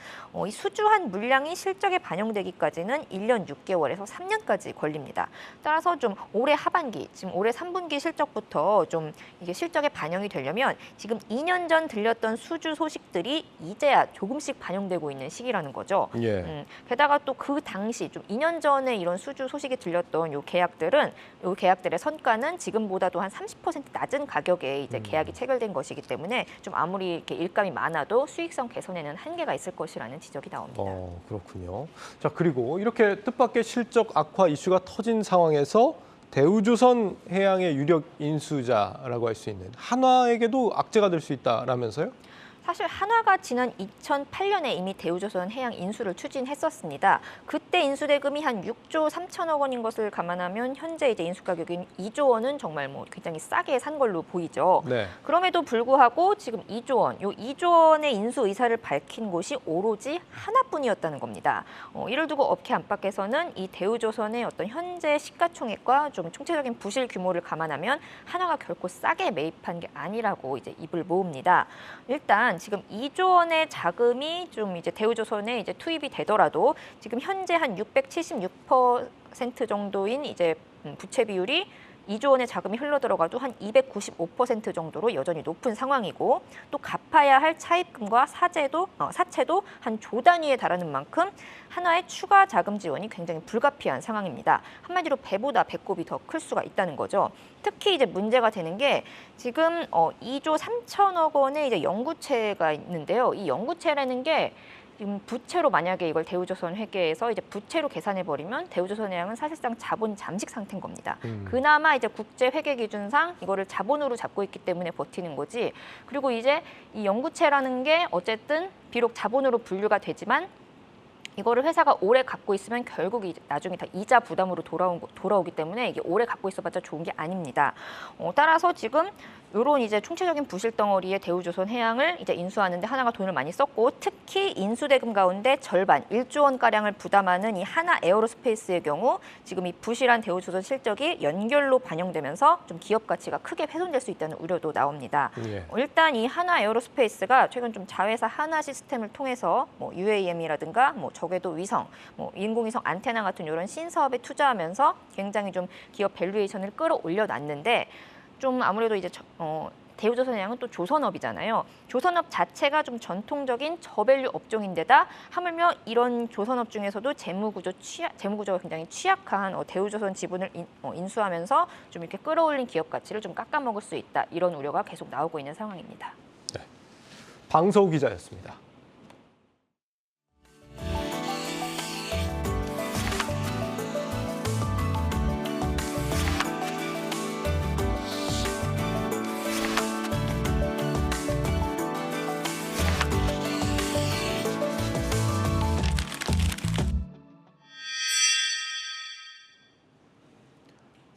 Speaker 11: 이 수주한 물량이 실적에 반영되기까지는 1년 6개월에서 3년까지 걸립니다. 따라서 좀 올해 하반기, 지금 올해 3분기 실적부터 좀 이게 실적에 반영이 되려면 지금 2년 전 들렸던 수주 소식들이 이제야 조금씩 반영되고 있는 시기라는 거죠.
Speaker 2: 예.
Speaker 11: 게다가 또 그 당시 좀 2년 전에 이런 수주 소식이 들렸던 요 계약들의 선가는 지금보다도 한 30% 낮은 가격에 이제 계약이 체결된 것이기 때문에 좀 아무리 이렇게 일감이 많아도 수익성 개선에는 한계가 있을 것이라는 지적이 나옵니다.
Speaker 2: 그렇군요. 자, 그리고 이렇게 뜻밖의 실적 악화 이슈가 터진 상황에서 대우조선 해양의 유력 인수자라고 할 수 있는 한화에게도 악재가 될 수 있다라면서요?
Speaker 11: 사실 한화가 지난 2008년에 이미 대우조선 해양 인수를 추진했었습니다. 그때 인수 대금이 한 6조 3천억 원인 것을 감안하면 현재 이제 인수 가격인 2조 원은 정말 뭐 굉장히 싸게 산 걸로 보이죠.
Speaker 2: 네.
Speaker 11: 그럼에도 불구하고 지금 2조 원, 요 2조 원의 인수 의사를 밝힌 곳이 오로지 하나뿐이었다는 겁니다. 이를 두고 업계 안팎에서는 이 대우조선의 어떤 현재 시가총액과 좀 총체적인 부실 규모를 감안하면 한화가 결코 싸게 매입한 게 아니라고 이제 입을 모읍니다. 일단 지금 2조 원의 자금이 좀 이제 대우조선에 이제 투입이 되더라도 지금 현재 한 676% 정도인 이제 부채 비율이 2조 원의 자금이 흘러들어가도 한 295% 정도로 여전히 높은 상황이고 또 갚아야 할 차입금과 사채도 한 조 단위에 달하는 만큼 한화의 추가 자금 지원이 굉장히 불가피한 상황입니다. 한마디로 배보다 배꼽이 더 클 수가 있다는 거죠. 특히 이제 문제가 되는 게 지금 2조 3천억 원의 이제 영구채가 있는데요. 이 영구채라는 게 지금 부채로 만약에 이걸 대우조선 회계에서 이제 부채로 계산해 버리면 대우조선해양은 사실상 자본 잠식 상태인 겁니다. 그나마 이제 국제 회계 기준상 이거를 자본으로 잡고 있기 때문에 버티는 거지. 그리고 이제 이 영구채라는 게 어쨌든 비록 자본으로 분류가 되지만 이거를 회사가 오래 갖고 있으면 결국 나중에 다 이자 부담으로 돌아오기 때문에 이게 오래 갖고 있어봤자 좋은 게 아닙니다. 따라서 지금 이런 이제 총체적인 부실 덩어리에 대우조선 해양을 이제 인수하는데 하나가 돈을 많이 썼고 특히 인수대금 가운데 절반 1조 원 가량을 부담하는 이 하나 에어로스페이스의 경우 지금 이 부실한 대우조선 실적이 연결로 반영되면서 좀 기업 가치가 크게 훼손될 수 있다는 우려도 나옵니다.
Speaker 2: 예.
Speaker 11: 일단 이 하나 에어로스페이스가 최근 좀 자회사 하나 시스템을 통해서 뭐 UAM이라든가 뭐 저궤도 위성, 뭐 인공위성 안테나 같은 이런 신사업에 투자하면서 굉장히 좀 기업 밸류에이션을 끌어올려 놨는데 좀 아무래도 이제 대우조선해양은 또 조선업이잖아요. 조선업 자체가 좀 전통적인 저밸류 업종인데다 하물며 이런 조선업 중에서도 재무구조가 굉장히 취약한 대우조선 지분을 인수하면서 좀 이렇게 끌어올린 기업 가치를 좀 깎아먹을 수 있다. 이런 우려가 계속 나오고 있는 상황입니다.
Speaker 2: 네. 방서우 기자였습니다.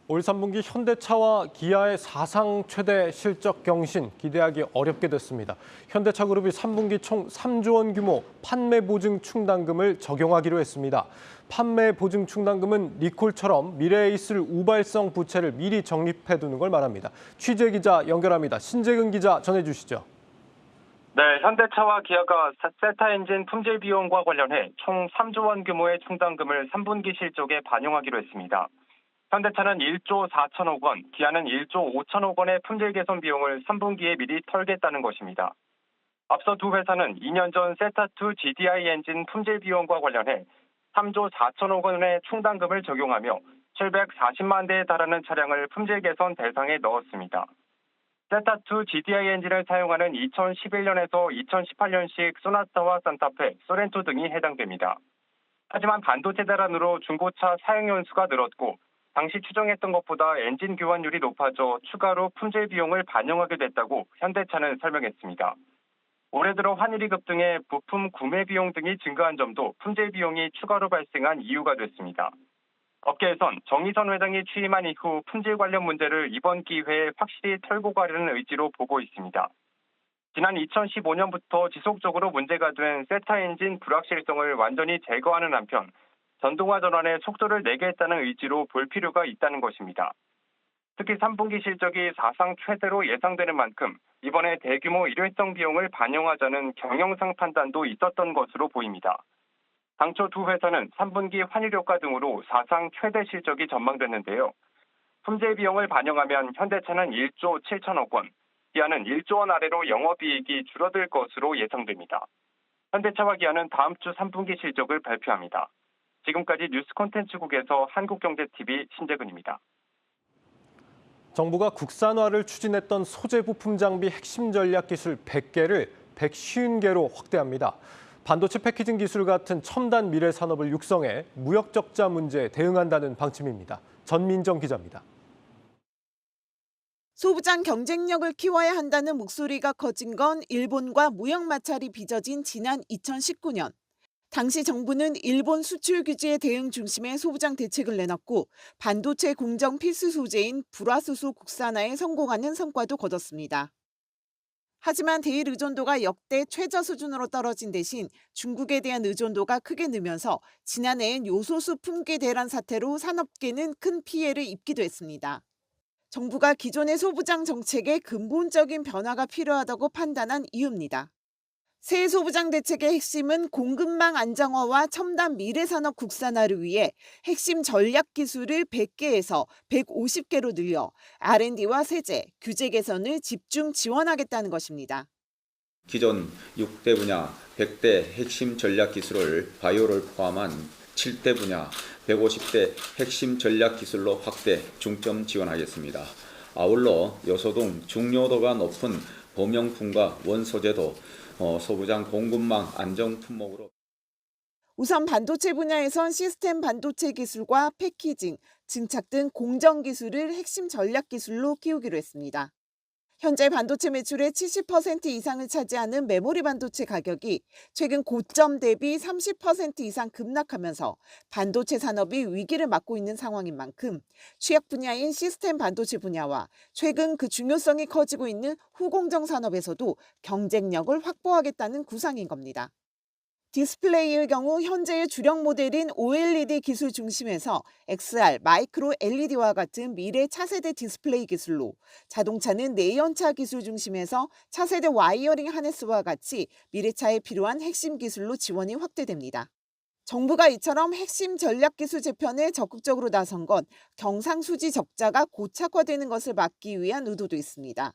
Speaker 2: 올 3분기 현대차와 기아의 사상 최대 실적 경신 기대하기 어렵게 됐습니다. 현대차 그룹이 3분기 총 3조 원 규모 판매 보증 충당금을 적용하기로 했습니다. 판매 보증 충당금은 리콜처럼 미래에 있을 우발성 부채를 미리 적립해두는 걸 말합니다. 취재 기자 연결합니다. 신재근 기자 전해주시죠.
Speaker 12: 네, 현대차와 기아가 세타 엔진 품질 비용과 관련해 총 3조 원 규모의 충당금을 3분기 실적에 반영하기로 했습니다. 현대차는 1조 4천억 원, 기아는 1조 5천억 원의 품질 개선 비용을 3분기에 미리 털겠다는 것입니다. 앞서 두 회사는 2년 전 세타2 GDI 엔진 품질 비용과 관련해 3조 4천억 원의 충당금을 적용하며 740만 대에 달하는 차량을 품질 개선 대상에 넣었습니다. 세타2 GDI 엔진을 사용하는 2011년에서 2018년식 소나타와 산타페, 소렌토 등이 해당됩니다. 하지만 반도체 대란으로 중고차 사용 연수가 늘었고 당시 추정했던 것보다 엔진 교환율이 높아져 추가로 품질 비용을 반영하게 됐다고 현대차는 설명했습니다. 올해 들어 환율이 급등해 부품 구매 비용 등이 증가한 점도 품질 비용이 추가로 발생한 이유가 됐습니다. 업계에선 정의선 회장이 취임한 이후 품질 관련 문제를 이번 기회에 확실히 털고 가려는 의지로 보고 있습니다. 지난 2015년부터 지속적으로 문제가 된 세타 엔진 불확실성을 완전히 제거하는 한편 전동화 전환에 속도를 내겠다는 의지로 볼 필요가 있다는 것입니다. 특히 3분기 실적이 사상 최대로 예상되는 만큼 이번에 대규모 일회성 비용을 반영하자는 경영상 판단도 있었던 것으로 보입니다. 당초 두 회사는 3분기 환율 효과 등으로 사상 최대 실적이 전망됐는데요. 품질 비용을 반영하면 현대차는 1조 7천억 원, 기아는 1조 원 아래로 영업이익이 줄어들 것으로 예상됩니다. 현대차와 기아는 다음 주 3분기 실적을 발표합니다. 지금까지 뉴스 콘텐츠국에서 한국경제TV 신재근입니다.
Speaker 2: 정부가 국산화를 추진했던 소재 부품 장비 핵심 전략 기술 100개를 150개로 확대합니다. 반도체 패키징 기술 같은 첨단 미래 산업을 육성해 무역 적자 문제에 대응한다는 방침입니다. 전민정 기자입니다.
Speaker 13: 소부장 경쟁력을 키워야 한다는 목소리가 커진 건 일본과 무역 마찰이 빚어진 지난 2019년. 당시 정부는 일본 수출 규제에 대응 중심의 소부장 대책을 내놨고 반도체 공정 필수 소재인 불화수소 국산화에 성공하는 성과도 거뒀습니다. 하지만 대일 의존도가 역대 최저 수준으로 떨어진 대신 중국에 대한 의존도가 크게 늘면서 지난해엔 요소수 품귀 대란 사태로 산업계는 큰 피해를 입기도 했습니다. 정부가 기존의 소부장 정책에 근본적인 변화가 필요하다고 판단한 이유입니다. 새 소부장 대책의 핵심은 공급망 안정화와 첨단 미래산업 국산화를 위해 핵심 전략 기술을 100개에서 150개로 늘려 R&D와 세제, 규제 개선을 집중 지원하겠다는 것입니다.
Speaker 14: 기존 6대 분야 100대 핵심 전략 기술을 바이오를 포함한 7대 분야 150대 핵심 전략 기술로 확대 중점 지원하겠습니다. 아울러 요소 등 중요도가 높은 범용품과 원소재도 소부장 공급망 안정 품목으로.
Speaker 13: 우선 반도체 분야에선 시스템 반도체 기술과 패키징, 증착 등 공정 기술을 핵심 전략 기술로 키우기로 했습니다. 현재 반도체 매출의 70% 이상을 차지하는 메모리 반도체 가격이 최근 고점 대비 30% 이상 급락하면서 반도체 산업이 위기를 맞고 있는 상황인 만큼 취약 분야인 시스템 반도체 분야와 최근 그 중요성이 커지고 있는 후공정 산업에서도 경쟁력을 확보하겠다는 구상인 겁니다. 디스플레이의 경우 현재의 주력 모델인 OLED 기술 중심에서 XR, 마이크로 LED와 같은 미래 차세대 디스플레이 기술로, 자동차는 내연차 기술 중심에서 차세대 와이어링 하네스와 같이 미래차에 필요한 핵심 기술로 지원이 확대됩니다. 정부가 이처럼 핵심 전략 기술 재편에 적극적으로 나선 건 경상수지 적자가 고착화되는 것을 막기 위한 의도도 있습니다.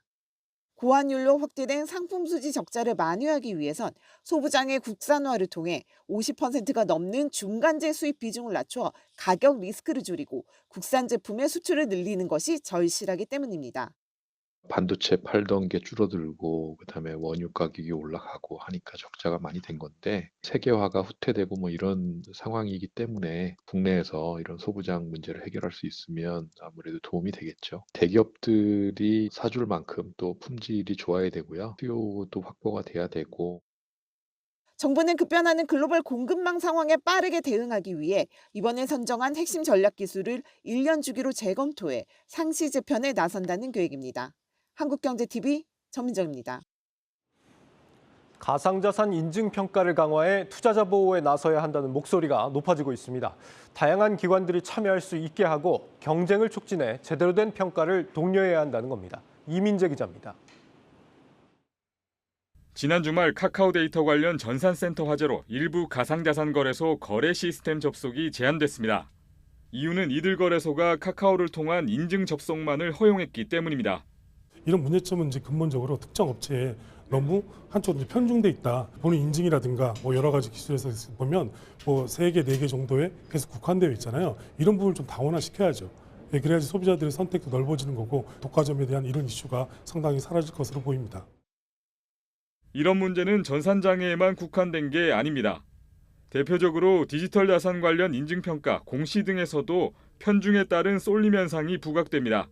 Speaker 13: 고환율로 확대된 상품 수지 적자를 만회하기 위해선 소부장의 국산화를 통해 50%가 넘는 중간재 수입 비중을 낮춰 가격 리스크를 줄이고 국산 제품의 수출을 늘리는 것이 절실하기 때문입니다.
Speaker 15: 반도체 팔던 게 줄어들고 그다음에 원유 가격이 올라가고 하니까 적자가 많이 된 건데 세계화가 후퇴되고 뭐 이런 상황이기 때문에 국내에서 이런 소부장 문제를 해결할 수 있으면 아무래도 도움이 되겠죠. 대기업들이 사줄 만큼 또 품질이 좋아야 되고요. 수요도 확보가 돼야 되고.
Speaker 13: 정부는 급변하는 글로벌 공급망 상황에 빠르게 대응하기 위해 이번에 선정한 핵심 전략 기술을 1년 주기로 재검토해 상시 재편에 나선다는 계획입니다. 한국경제TV 전민정입니다.
Speaker 2: 가상자산 인증평가를 강화해 투자자 보호에 나서야 한다는 목소리가 높아지고 있습니다. 다양한 기관들이 참여할 수 있게 하고 경쟁을 촉진해 제대로 된 평가를 독려해야 한다는 겁니다. 이민재 기자입니다.
Speaker 16: 지난 주말 카카오 데이터 관련 전산센터 화재로 일부 가상자산 거래소 거래 시스템 접속이 제한됐습니다. 이유는 이들 거래소가 카카오를 통한 인증 접속만을 허용했기 때문입니다.
Speaker 17: 이런 문제점은 이제 근본적으로 특정 업체에 너무 한쪽으로 편중돼 있다. 본인 인증이라든가 뭐 여러 가지 기술에서 보면 뭐 3개, 4개 정도에 계속 국한되어 있잖아요. 이런 부분을 좀 다원화시켜야죠. 그래야지 소비자들의 선택도 넓어지는 거고 독과점에 대한 이런 이슈가 상당히 사라질 것으로 보입니다.
Speaker 16: 이런 문제는 전산장애에만 국한된 게 아닙니다. 대표적으로 디지털 자산 관련 인증평가, 공시 등에서도 편중에 따른 쏠림 현상이 부각됩니다.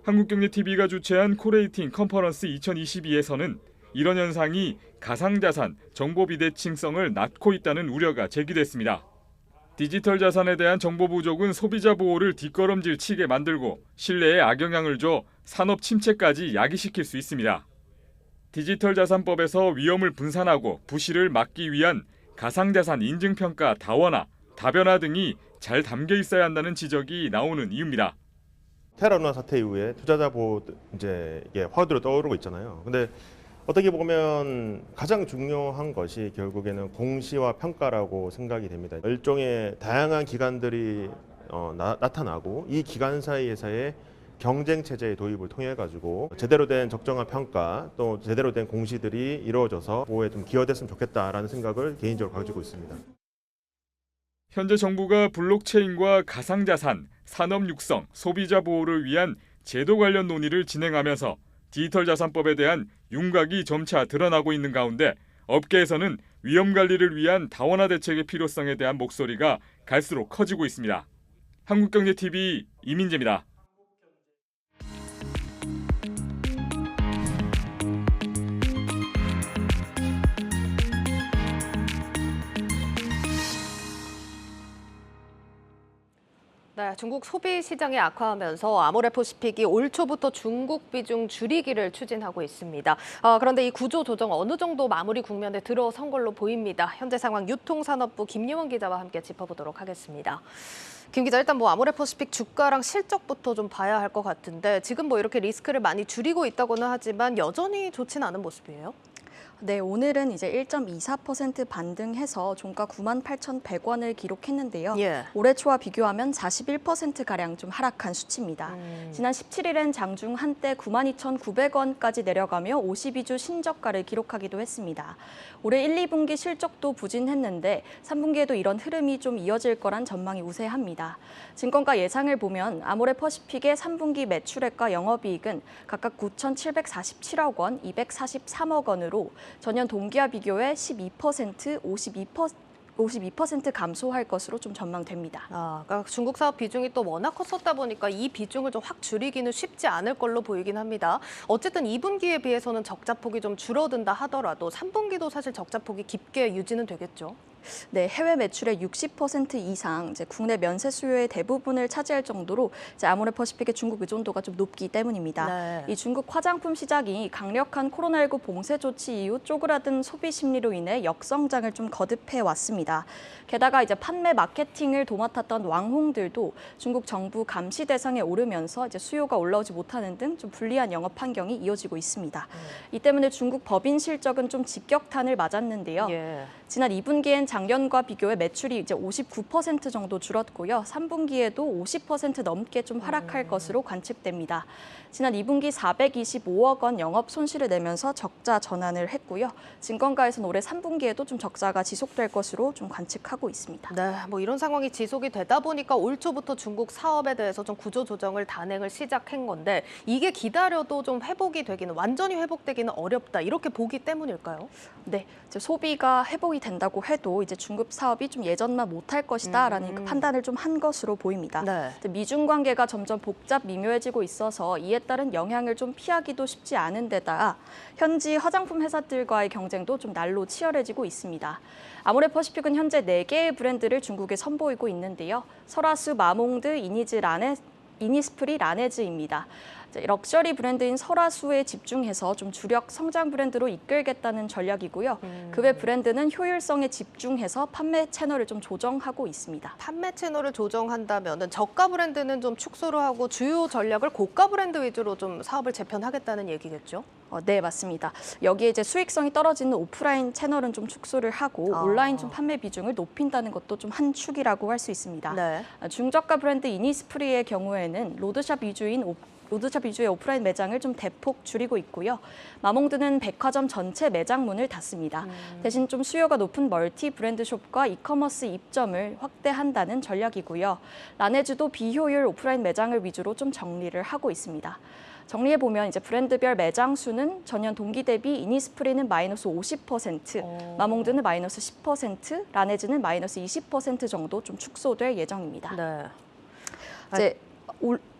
Speaker 16: 한국경제TV가 주최한 코레이팅 컨퍼런스 2022에서는 이런 현상이 가상자산, 정보 비대칭성을 낳고 있다는 우려가 제기됐습니다. 디지털 자산에 대한 정보 부족은 소비자 보호를 뒷걸음질 치게 만들고 신뢰에 악영향을 줘 산업 침체까지 야기시킬 수 있습니다. 디지털자산법에서 위험을 분산하고 부실을 막기 위한 가상자산 인증평가 다원화, 다변화 등이 잘 담겨 있어야 한다는 지적이 나오는 이유입니다.
Speaker 18: 테라루나 사태 이후에 투자자 보호 이제 이게 화두로 떠오르고 있잖아요. 근데 어떻게 보면 가장 중요한 것이 결국에는 공시와 평가라고 생각이 됩니다. 일종의 다양한 기관들이 나타나고 이 기관 사이에서의 경쟁 체제의 도입을 통해 가지고 제대로 된 적정한 평가 또 제대로 된 공시들이 이루어져서 보호에 좀 기여됐으면 좋겠다라는 생각을 개인적으로 가지고 있습니다.
Speaker 16: 현재 정부가 블록체인과 가상자산, 산업 육성, 소비자 보호를 위한 제도 관련 논의를 진행하면서 디지털자산법에 대한 윤곽이 점차 드러나고 있는 가운데 업계에서는 위험 관리를 위한 다원화 대책의 필요성에 대한 목소리가 갈수록 커지고 있습니다. 한국경제TV 이민재입니다.
Speaker 1: 네, 중국 소비 시장이 악화하면서 아모레퍼시픽이 올 초부터 중국 비중 줄이기를 추진하고 있습니다. 그런데 이 구조 조정 어느 정도 마무리 국면에 들어선 걸로 보입니다. 현재 상황 유통산업부 김유원 기자와 함께 짚어보도록 하겠습니다. 김 기자, 일단 아모레퍼시픽 주가랑 실적부터 좀 봐야 할 것 같은데 지금 이렇게 리스크를 많이 줄이고 있다고는 하지만 여전히 좋지는 않은 모습이에요.
Speaker 19: 네, 오늘은 이제 1.24% 반등해서 종가 98,100원을 기록했는데요.
Speaker 1: 예.
Speaker 19: 올해 초와 비교하면 41%가량 좀 하락한 수치입니다. 지난 17일엔 장중 한때 92,900원까지 내려가며 52주 신저가를 기록하기도 했습니다. 올해 1, 2분기 실적도 부진했는데 3분기에도 이런 흐름이 좀 이어질 거란 전망이 우세합니다. 증권가 예상을 보면 아모레퍼시픽의 3분기 매출액과 영업이익은 각각 9,747억 원, 243억 원으로 전년 동기와 비교해 12%, 52% 감소할 것으로 좀 전망됩니다.
Speaker 1: 그러니까 중국 사업 비중이 또 워낙 컸었다 보니까 이 비중을 좀 확 줄이기는 쉽지 않을 걸로 보이긴 합니다. 어쨌든 2분기에 비해서는 적자폭이 좀 줄어든다 하더라도 3분기도 사실 적자폭이 깊게 유지는 되겠죠.
Speaker 19: 네, 해외 매출의 60% 이상 이제 국내 면세 수요의 대부분을 차지할 정도로 이제 아모레퍼시픽의 중국 의존도가 좀 높기 때문입니다.
Speaker 1: 네.
Speaker 19: 이 중국 화장품 시장이 강력한 코로나19 봉쇄 조치 이후 쪼그라든 소비 심리로 인해 역성장을 좀 거듭해 왔습니다. 게다가 이제 판매 마케팅을 도맡았던 왕홍들도 중국 정부 감시 대상에 오르면서 이제 수요가 올라오지 못하는 등 좀 불리한 영업 환경이 이어지고 있습니다. 이 때문에 중국 법인 실적은 좀 직격탄을 맞았는데요.
Speaker 1: 예.
Speaker 19: 지난 2분기엔 작년과 비교해 매출이 이제 59% 정도 줄었고요. 3분기에도 50% 넘게 좀 하락할 것으로 관측됩니다. 지난 2분기 425억 원 영업 손실을 내면서 적자 전환을 했고요. 증권가에서는 올해 3분기에도 좀 적자가 지속될 것으로 좀 관측하고 있습니다.
Speaker 1: 네, 이런 상황이 지속이 되다 보니까 올 초부터 중국 사업에 대해서 좀 구조 조정을 단행을 시작한 건데 이게 기다려도 좀 회복이 되기는 완전히 회복되기는 어렵다 이렇게 보기 때문일까요?
Speaker 19: 네, 이제 소비가 회복이 된다고 해도 이제 중국 사업이 좀 예전만 못할 것이다라는 그 판단을 좀 한 것으로 보입니다.
Speaker 1: 네.
Speaker 19: 미중 관계가 점점 복잡 미묘해지고 있어서 이에 따른 영향을 좀 피하기도 쉽지 않은 데다가 현지 화장품 회사들과의 경쟁도 좀 날로 치열해지고 있습니다. 아모레퍼시픽은 현재 4개의 브랜드를 중국에 선보이고 있는데요. 설화수, 마몽드, 이니스프리, 라네즈입니다. 럭셔리 브랜드인 설화수에 집중해서 좀 주력 성장 브랜드로 이끌겠다는 전략이고요. 그 외 브랜드는 효율성에 집중해서 판매 채널을 좀 조정하고 있습니다.
Speaker 1: 판매 채널을 조정한다면 저가 브랜드는 좀 축소를 하고 주요 전략을 고가 브랜드 위주로 좀 사업을 재편하겠다는 얘기겠죠?
Speaker 19: 네, 맞습니다. 여기에 이제 수익성이 떨어지는 오프라인 채널은 좀 축소를 하고 온라인 좀 판매 비중을 높인다는 것도 좀 한 축이라고 할 수 있습니다.
Speaker 1: 네.
Speaker 19: 중저가 브랜드 이니스프리의 경우에는 로드샵 위주의 오프라인 매장을 좀 대폭 줄이고 있고요. 마몽드는 백화점 전체 매장 문을 닫습니다. 대신 좀 수요가 높은 멀티 브랜드 숍과 이커머스 입점을 확대한다는 전략이고요. 라네즈도 비효율 오프라인 매장을 위주로 좀 정리를 하고 있습니다. 정리해보면 이제 브랜드별 매장 수는 전년 동기 대비 이니스프리는 마이너스 50%, 마몽드는 마이너스 10%, 라네즈는 마이너스 20% 정도 좀 축소될 예정입니다.
Speaker 1: 네.
Speaker 19: 이제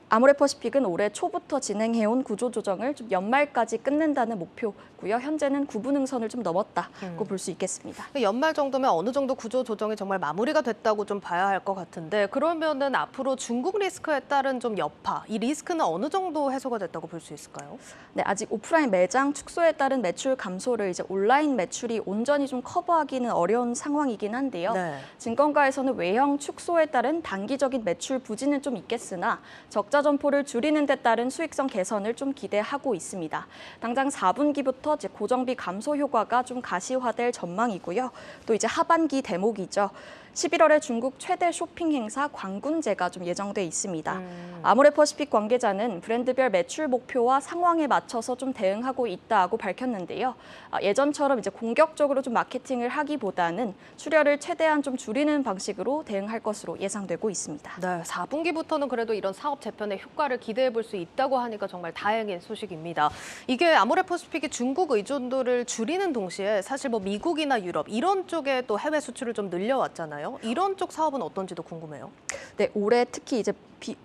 Speaker 19: 아모레퍼시픽은 올해 초부터 진행해온 구조조정을 좀 연말까지 끝낸다는 목표고요. 현재는 9분응선을 좀 넘었다고 볼 수 있겠습니다.
Speaker 1: 연말 정도면 어느 정도 구조 조정이 정말 마무리가 됐다고 좀 봐야 할 것 같은데 그러면은 앞으로 중국 리스크에 따른 좀 여파, 이 리스크는 어느 정도 해소가 됐다고 볼 수 있을까요?
Speaker 19: 네, 아직 오프라인 매장 축소에 따른 매출 감소를 이제 온라인 매출이 온전히 좀 커버하기는 어려운 상황이긴 한데요.
Speaker 1: 네.
Speaker 19: 증권가에서는 외형 축소에 따른 단기적인 매출 부진은 좀 있겠으나 적자 점포를 줄이는 데 따른 수익성 개선을 좀 기대하고 있습니다. 당장 4분기부터 이제 고정비 감소 효과가 좀 가시화될 전망이고요. 또 이제 하반기 대목이죠. 11월에 중국 최대 쇼핑 행사 광군제가 좀 예정돼 있습니다. 아모레퍼시픽 관계자는 브랜드별 매출 목표와 상황에 맞춰서 좀 대응하고 있다고 밝혔는데요. 예전처럼 이제 공격적으로 좀 마케팅을 하기보다는 출혈을 최대한 좀 줄이는 방식으로 대응할 것으로 예상되고 있습니다.
Speaker 1: 네, 4분기부터는 그래도 이런 사업 재편의 효과를 기대해 볼 수 있다고 하니까 정말 다행인 소식입니다. 이게 아모레퍼시픽이 중국 의존도를 줄이는 동시에 사실 뭐 미국이나 유럽 이런 쪽에 또 해외 수출을 좀 늘려왔잖아요. 이런 쪽 사업은 어떤지도 궁금해요.
Speaker 19: 네, 올해 특히 이제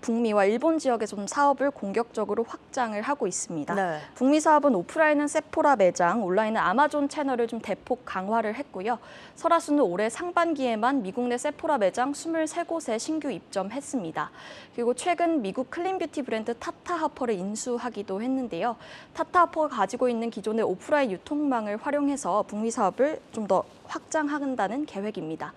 Speaker 19: 북미와 일본 지역에 좀 사업을 공격적으로 확장을 하고 있습니다.
Speaker 1: 네.
Speaker 19: 북미 사업은 오프라인은 세포라 매장, 온라인은 아마존 채널을 좀 대폭 강화를 했고요. 설화수는 올해 상반기에만 미국 내 세포라 매장 23곳에 신규 입점했습니다. 그리고 최근 미국 클린뷰티 브랜드 타타하퍼를 인수하기도 했는데요. 타타하퍼가 가지고 있는 기존의 오프라인 유통망을 활용해서 북미 사업을 좀 더 확장한다는 계획입니다.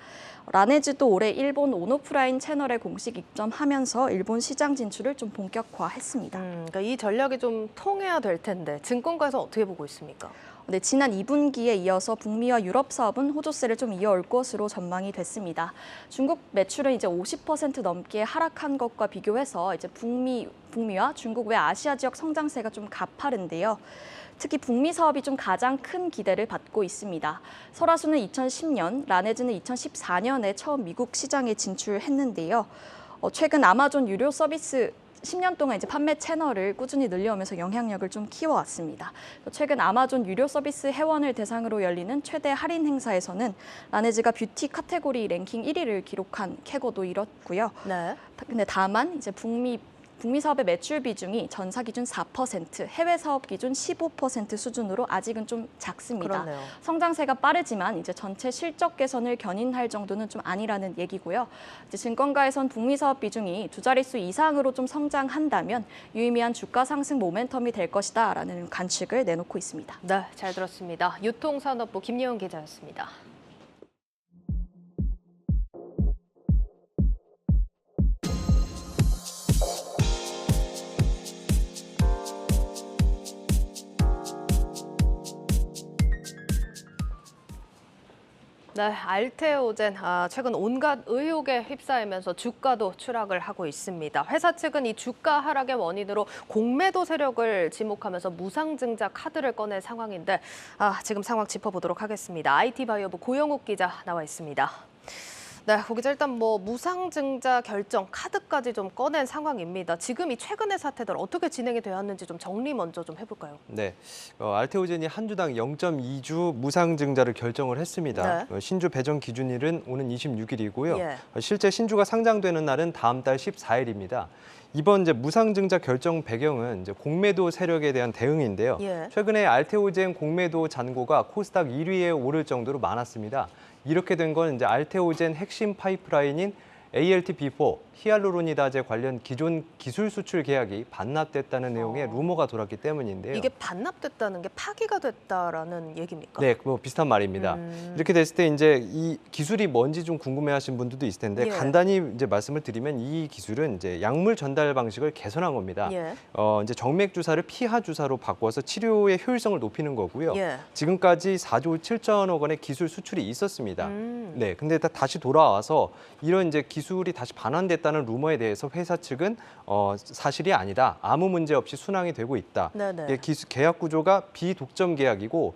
Speaker 19: 라네즈도 올해 일본 온오프라인 채널에 공식 입점하면서 일본 시장 진출을 좀 본격화했습니다.
Speaker 1: 그러니까 이 전략이 좀 통해야 될 텐데 증권가에서 어떻게 보고 있습니까?
Speaker 19: 네, 지난 2분기에 이어서 북미와 유럽 사업은 호조세를 좀 이어올 것으로 전망이 됐습니다. 중국 매출은 이제 50% 넘게 하락한 것과 비교해서 이제 북미와 중국 외 아시아 지역 성장세가 좀 가파른데요. 특히 북미 사업이 좀 가장 큰 기대를 받고 있습니다. 설화수는 2010년, 라네즈는 2014년에 처음 미국 시장에 진출했는데요. 최근 아마존 유료 서비스 10년 동안 이제 판매 채널을 꾸준히 늘려오면서 영향력을 좀 키워왔습니다. 최근 아마존 유료 서비스 회원을 대상으로 열리는 최대 할인 행사에서는 라네즈가 뷰티 카테고리 랭킹 1위를 기록한 쾌거도 이뤘고요.
Speaker 1: 네.
Speaker 19: 근데 다만 이제 북미 사업의 매출 비중이 전사 기준 4%, 해외 사업 기준 15% 수준으로 아직은 좀 작습니다.
Speaker 1: 그러네요.
Speaker 19: 성장세가 빠르지만 이제 전체 실적 개선을 견인할 정도는 좀 아니라는 얘기고요. 이제 증권가에선 북미 사업 비중이 두 자릿수 이상으로 좀 성장한다면 유의미한 주가 상승 모멘텀이 될 것이다라는 관측을 내놓고 있습니다.
Speaker 1: 네, 잘 들었습니다. 유통산업부 김예원 기자였습니다. 네, 알테오젠 최근 온갖 의혹에 휩싸이면서 주가도 추락을 하고 있습니다. 회사 측은 이 주가 하락의 원인으로 공매도 세력을 지목하면서 무상증자 카드를 꺼낸 상황인데 지금 상황 짚어보도록 하겠습니다. IT바이오부 고영욱 기자 나와 있습니다. 네, 고기자 일단 뭐 무상증자 결정 카드까지 좀 꺼낸 상황입니다. 지금 이 최근의 사태들 어떻게 진행이 되었는지 좀 정리 먼저 좀 해볼까요?
Speaker 20: 네, 알테오젠이 한 주당 0.2주 무상증자를 결정을 했습니다.
Speaker 1: 네.
Speaker 20: 신주 배정 기준일은 오는 26일이고요.
Speaker 1: 예.
Speaker 20: 실제 신주가 상장되는 날은 다음 달 14일입니다. 이번 이제 무상증자 결정 배경은 이제 공매도 세력에 대한 대응인데요.
Speaker 1: 예.
Speaker 20: 최근에 알테오젠 공매도 잔고가 코스닥 1위에 오를 정도로 많았습니다. 이렇게 된 건 이제 알테오젠 핵심 파이프라인인 ALT-B4 히알루로니다제 관련 기존 기술 수출 계약이 반납됐다는 내용의 루머가 돌았기 때문인데요.
Speaker 1: 이게 반납됐다는 게 파기가 됐다라는 얘기입니까?
Speaker 20: 네, 뭐 비슷한 말입니다. 이렇게 됐을 때 이제 이 기술이 뭔지 좀 궁금해하신 분들도 있을 텐데
Speaker 1: 예.
Speaker 20: 간단히 이제 말씀을 드리면 이 기술은 이제 약물 전달 방식을 개선한 겁니다.
Speaker 1: 예.
Speaker 20: 이제 정맥 주사를 피하 주사로 바꿔서 치료의 효율성을 높이는 거고요.
Speaker 1: 예.
Speaker 20: 지금까지 4조 7천억 원의 기술 수출이 있었습니다. 네, 근데 다시 돌아와서 이런 이제 기술이 다시 반환됐다는 루머에 대해서 회사 측은 사실이 아니다. 아무 문제 없이 순항이 되고 있다.
Speaker 1: 네네.
Speaker 20: 계약 구조가 비독점 계약이고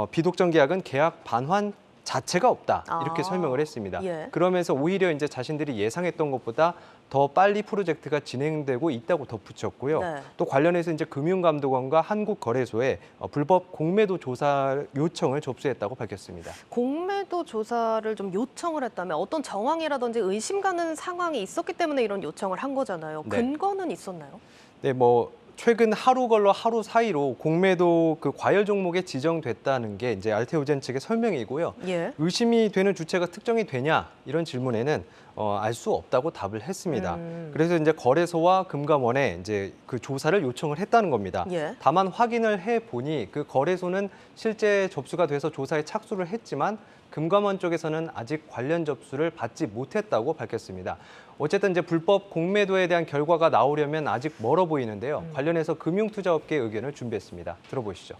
Speaker 20: 비독점 계약은 계약 반환 자체가 없다 이렇게 설명을 했습니다. 그러면서 오히려 이제 자신들이 예상했던 것보다 더 빨리 프로젝트가 진행되고 있다고 덧붙였고요. 또 관련해서 이제 금융감독원과 한국거래소에 불법 공매도 조사 요청을 접수했다고 밝혔습니다.
Speaker 1: 공매도 조사를 좀 요청을 했다면 어떤 정황이라든지 의심 가는 상황이 있었기 때문에 이런 요청을 한 거잖아요. 근거는 있었나요?
Speaker 20: 네, 뭐 최근 하루 걸러 하루 사이로 공매도 그 과열 종목에 지정됐다는 게 이제 알테오젠 측의 설명이고요. 의심이 되는 주체가 특정이 되냐 이런 질문에는 알 수 없다고 답을 했습니다. 그래서 이제 거래소와 금감원에 이제 그 조사를 요청을 했다는 겁니다. 다만 확인을 해 보니 그 거래소는 실제 접수가 돼서 조사에 착수를 했지만 금감원 쪽에서는 아직 관련 접수를 받지 못했다고 밝혔습니다. 어쨌든 이제 불법 공매도에 대한 결과가 나오려면 아직 멀어 보이는데요. 관련해서 금융투자업계의 의견을 준비했습니다. 들어보시죠.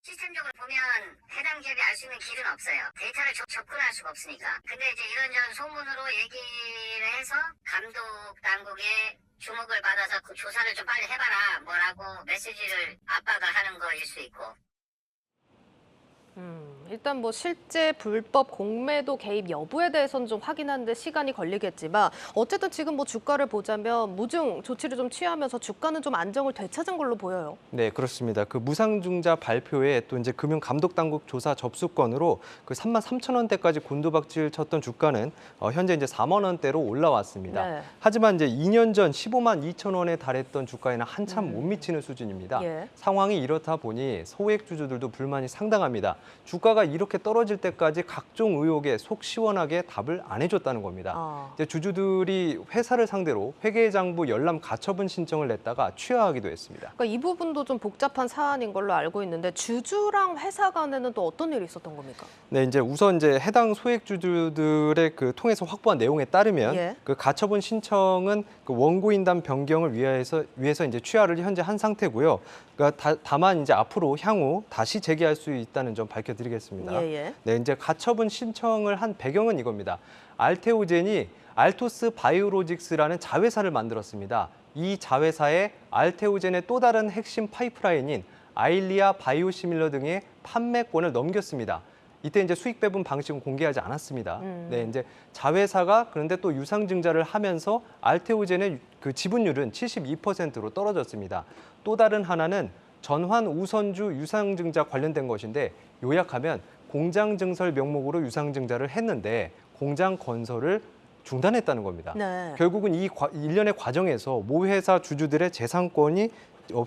Speaker 21: 시스템적으로 보면 해당 기업이 알 수 있는 길은 없어요. 데이터를 접근할 수가 없으니까. 근데 이제 이런저런 소문으로 얘기를 해서 감독 당국에 주목을 받아서 그 조사를 좀 빨리 해봐라 뭐라고 메시지를 압박을 하는 거일 수 있고.
Speaker 1: 일단 뭐 실제 불법 공매도 개입 여부에 대해서는 좀 확인하는데 시간이 걸리겠지만 어쨌든 지금 뭐 주가를 보자면 무증 조치를 좀 취하면서 주가는 좀 안정을 되찾은 걸로 보여요.
Speaker 20: 네, 그렇습니다. 그 무상증자 발표에 또 이제 금융감독당국 조사 접수권으로 그 33,000원대까지 곤두박질 쳤던 주가는 현재 이제 4만 원대로 올라왔습니다. 하지만 이제 2년 전 15만 2천 원에 달했던 주가에는 한참 못 미치는 수준입니다. 상황이 이렇다 보니 소액 주주들도 불만이 상당합니다. 주가가 이렇게 떨어질 때까지 각종 의혹에 속 시원하게 답을 안 해줬다는 겁니다. 이제 주주들이 회사를 상대로 회계장부 열람 가처분 신청을 냈다가 취하하기도 했습니다.
Speaker 1: 그러니까 이 부분도 좀 복잡한 사안인 걸로 알고 있는데 주주랑 회사 간에는 또 어떤 일이 있었던 겁니까?
Speaker 20: 네, 이제 우선 이제 해당 소액 주주들의 그 통해서 확보한 내용에 따르면 그 가처분 신청은 그 원고인단 변경을 위해서 이제 취하를 현재 한 상태고요. 그러니까 다만 이제 앞으로 향후 다시 제기할 수 있다는 점 밝혀드리겠습니다. 네, 이제 가처분 신청을 한 배경은 이겁니다. 알테오젠이 알토스 바이오로직스라는 자회사를 만들었습니다. 이 자회사에 알테오젠의 또 다른 핵심 파이프라인인 아일리아 바이오시밀러 등의 판매권을 넘겼습니다. 이때 이제 수익 배분 방식은 공개하지 않았습니다. 네, 이제 자회사가 그런데 또 유상증자를 하면서 알테오젠의 그 지분율은 72%로 떨어졌습니다. 또 다른 하나는 전환 우선주 유상증자 관련된 것인데 요약하면 공장 증설 명목으로 유상증자를 했는데 공장 건설을 중단했다는 겁니다. 결국은 이 일련의 과정에서 모 회사 주주들의 재산권이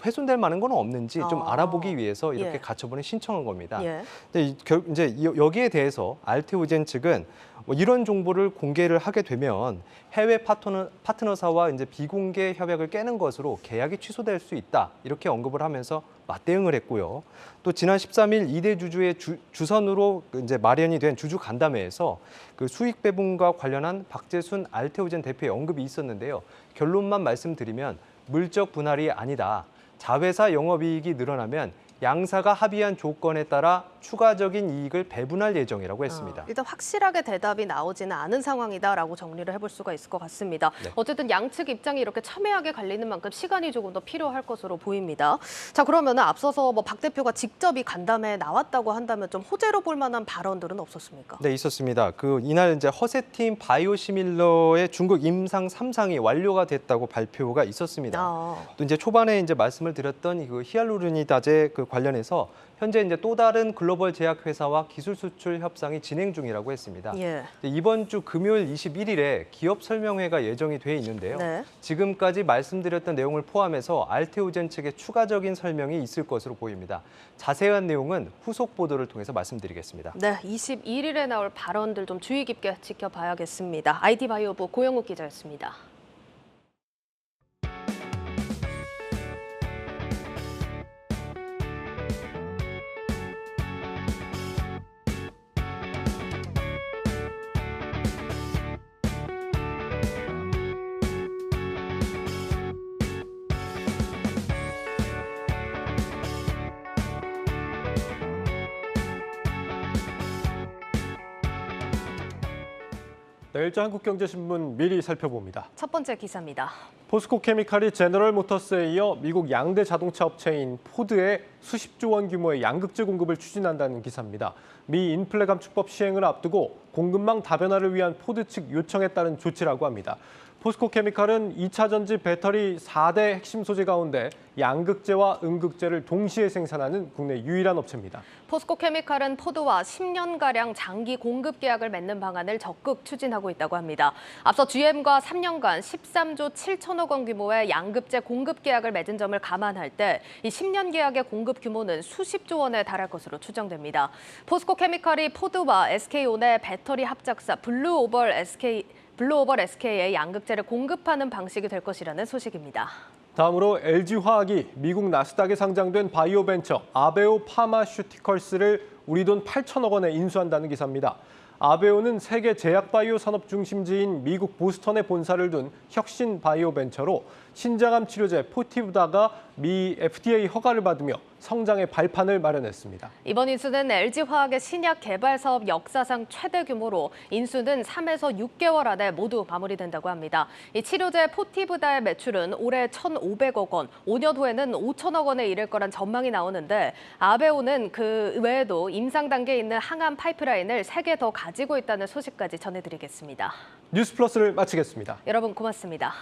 Speaker 20: 훼손될 만한 건 없는지 좀 알아보기 위해서 이렇게 가처분을 신청한 겁니다. 근데 이제 여기에 대해서 알테오젠 측은 뭐 이런 정보를 공개를 하게 되면 해외 파트너사와 이제 비공개 협약을 깨는 것으로 계약이 취소될 수 있다 이렇게 언급을 하면서 맞대응을 했고요. 또 지난 13일 2대 주주의 주선으로 이제 마련이 된 주주 간담회에서 그 수익 배분과 관련한 박재순 알테오젠 대표의 언급이 있었는데요. 결론만 말씀드리면 물적 분할이 아니다. 자회사 영업이익이 늘어나면 양사가 합의한 조건에 따라 추가적인 이익을 배분할 예정이라고 했습니다.
Speaker 1: 일단 확실하게 대답이 나오지는 않은 상황이다라고 정리를 해볼 수가 있을 것 같습니다. 어쨌든 양측 입장이 이렇게 첨예하게 갈리는 만큼 시간이 조금 더 필요할 것으로 보입니다. 자, 그러면 앞서서 뭐 박 대표가 직접 이 간담회에 나왔다고 한다면 좀 호재로 볼 만한 발언들은 없었습니까?
Speaker 20: 네, 있었습니다. 그 이날 이제 허세팀 바이오시밀러의 중국 임상 3상이 완료가 됐다고 발표가 있었습니다. 또 이제 초반에 이제 말씀을 드렸던 그 히알루로니다제 그 관련해서 현재 이제 또 다른 글로벌 제약 회사와 기술 수출 협상이 진행 중이라고 했습니다. 이번 주 금요일 21일에 기업 설명회가 예정이 돼 있는데요. 지금까지 말씀드렸던 내용을 포함해서 알테오젠 측의 추가적인 설명이 있을 것으로 보입니다. 자세한 내용은 후속 보도를 통해서 말씀드리겠습니다.
Speaker 1: 네, 21일에 나올 발언들 좀 주의 깊게 지켜봐야겠습니다. IT바이오부 고영욱 기자였습니다.
Speaker 2: 네, 일자 한국경제신문 미리 살펴봅니다.
Speaker 1: 첫 번째 기사입니다.
Speaker 2: 포스코 케미칼이 제너럴 모터스에 이어 미국 양대 자동차 업체인 포드에 수십조 원 규모의 양극재 공급을 추진한다는 기사입니다. 미 인플레 감축법 시행을 앞두고 공급망 다변화를 위한 포드 측 요청에 따른 조치라고 합니다. 포스코 케미칼은 2차 전지 배터리 4대 핵심 소재 가운데 양극재와 음극재를 동시에 생산하는 국내 유일한 업체입니다.
Speaker 1: 포스코 케미칼은 포드와 10년가량 장기 공급 계약을 맺는 방안을 적극 추진하고 있다고 합니다. 앞서 GM과 3년간 13조 7천억 원 규모의 양극재 공급 계약을 맺은 점을 감안할 때 이 10년 계약의 공급 규모는 수십조 원에 달할 것으로 추정됩니다. 포스코 케미칼이 포드와 SK온의 배터리 합작사 블루오벌 SK의 양극재를 공급하는 방식이 될 것이라는 소식입니다.
Speaker 2: 다음으로 LG화학이 미국 나스닥에 상장된 바이오 벤처 아베오 파마슈티컬스를 우리 돈 8천억 원에 인수한다는 기사입니다. 아베오는 세계 제약 바이오 산업 중심지인 미국 보스턴에 본사를 둔 혁신 바이오 벤처로 신장암 치료제 포티브다가 미 FDA 허가를 받으며 성장의 발판을 마련했습니다.
Speaker 1: 이번 인수는 LG화학의 신약 개발 사업 역사상 최대 규모로 인수는 3에서 6개월 안에 모두 마무리된다고 합니다. 이 치료제 포티브다의 매출은 올해 1,500억 원, 5년 후에는 5천억 원에 이를 거란 전망이 나오는데 아베오는 그 외에도 임상 단계에 있는 항암 파이프라인을 3개 더 가지고 있다는 소식까지 전해드리겠습니다.
Speaker 2: 뉴스플러스를 마치겠습니다.
Speaker 1: 여러분 고맙습니다.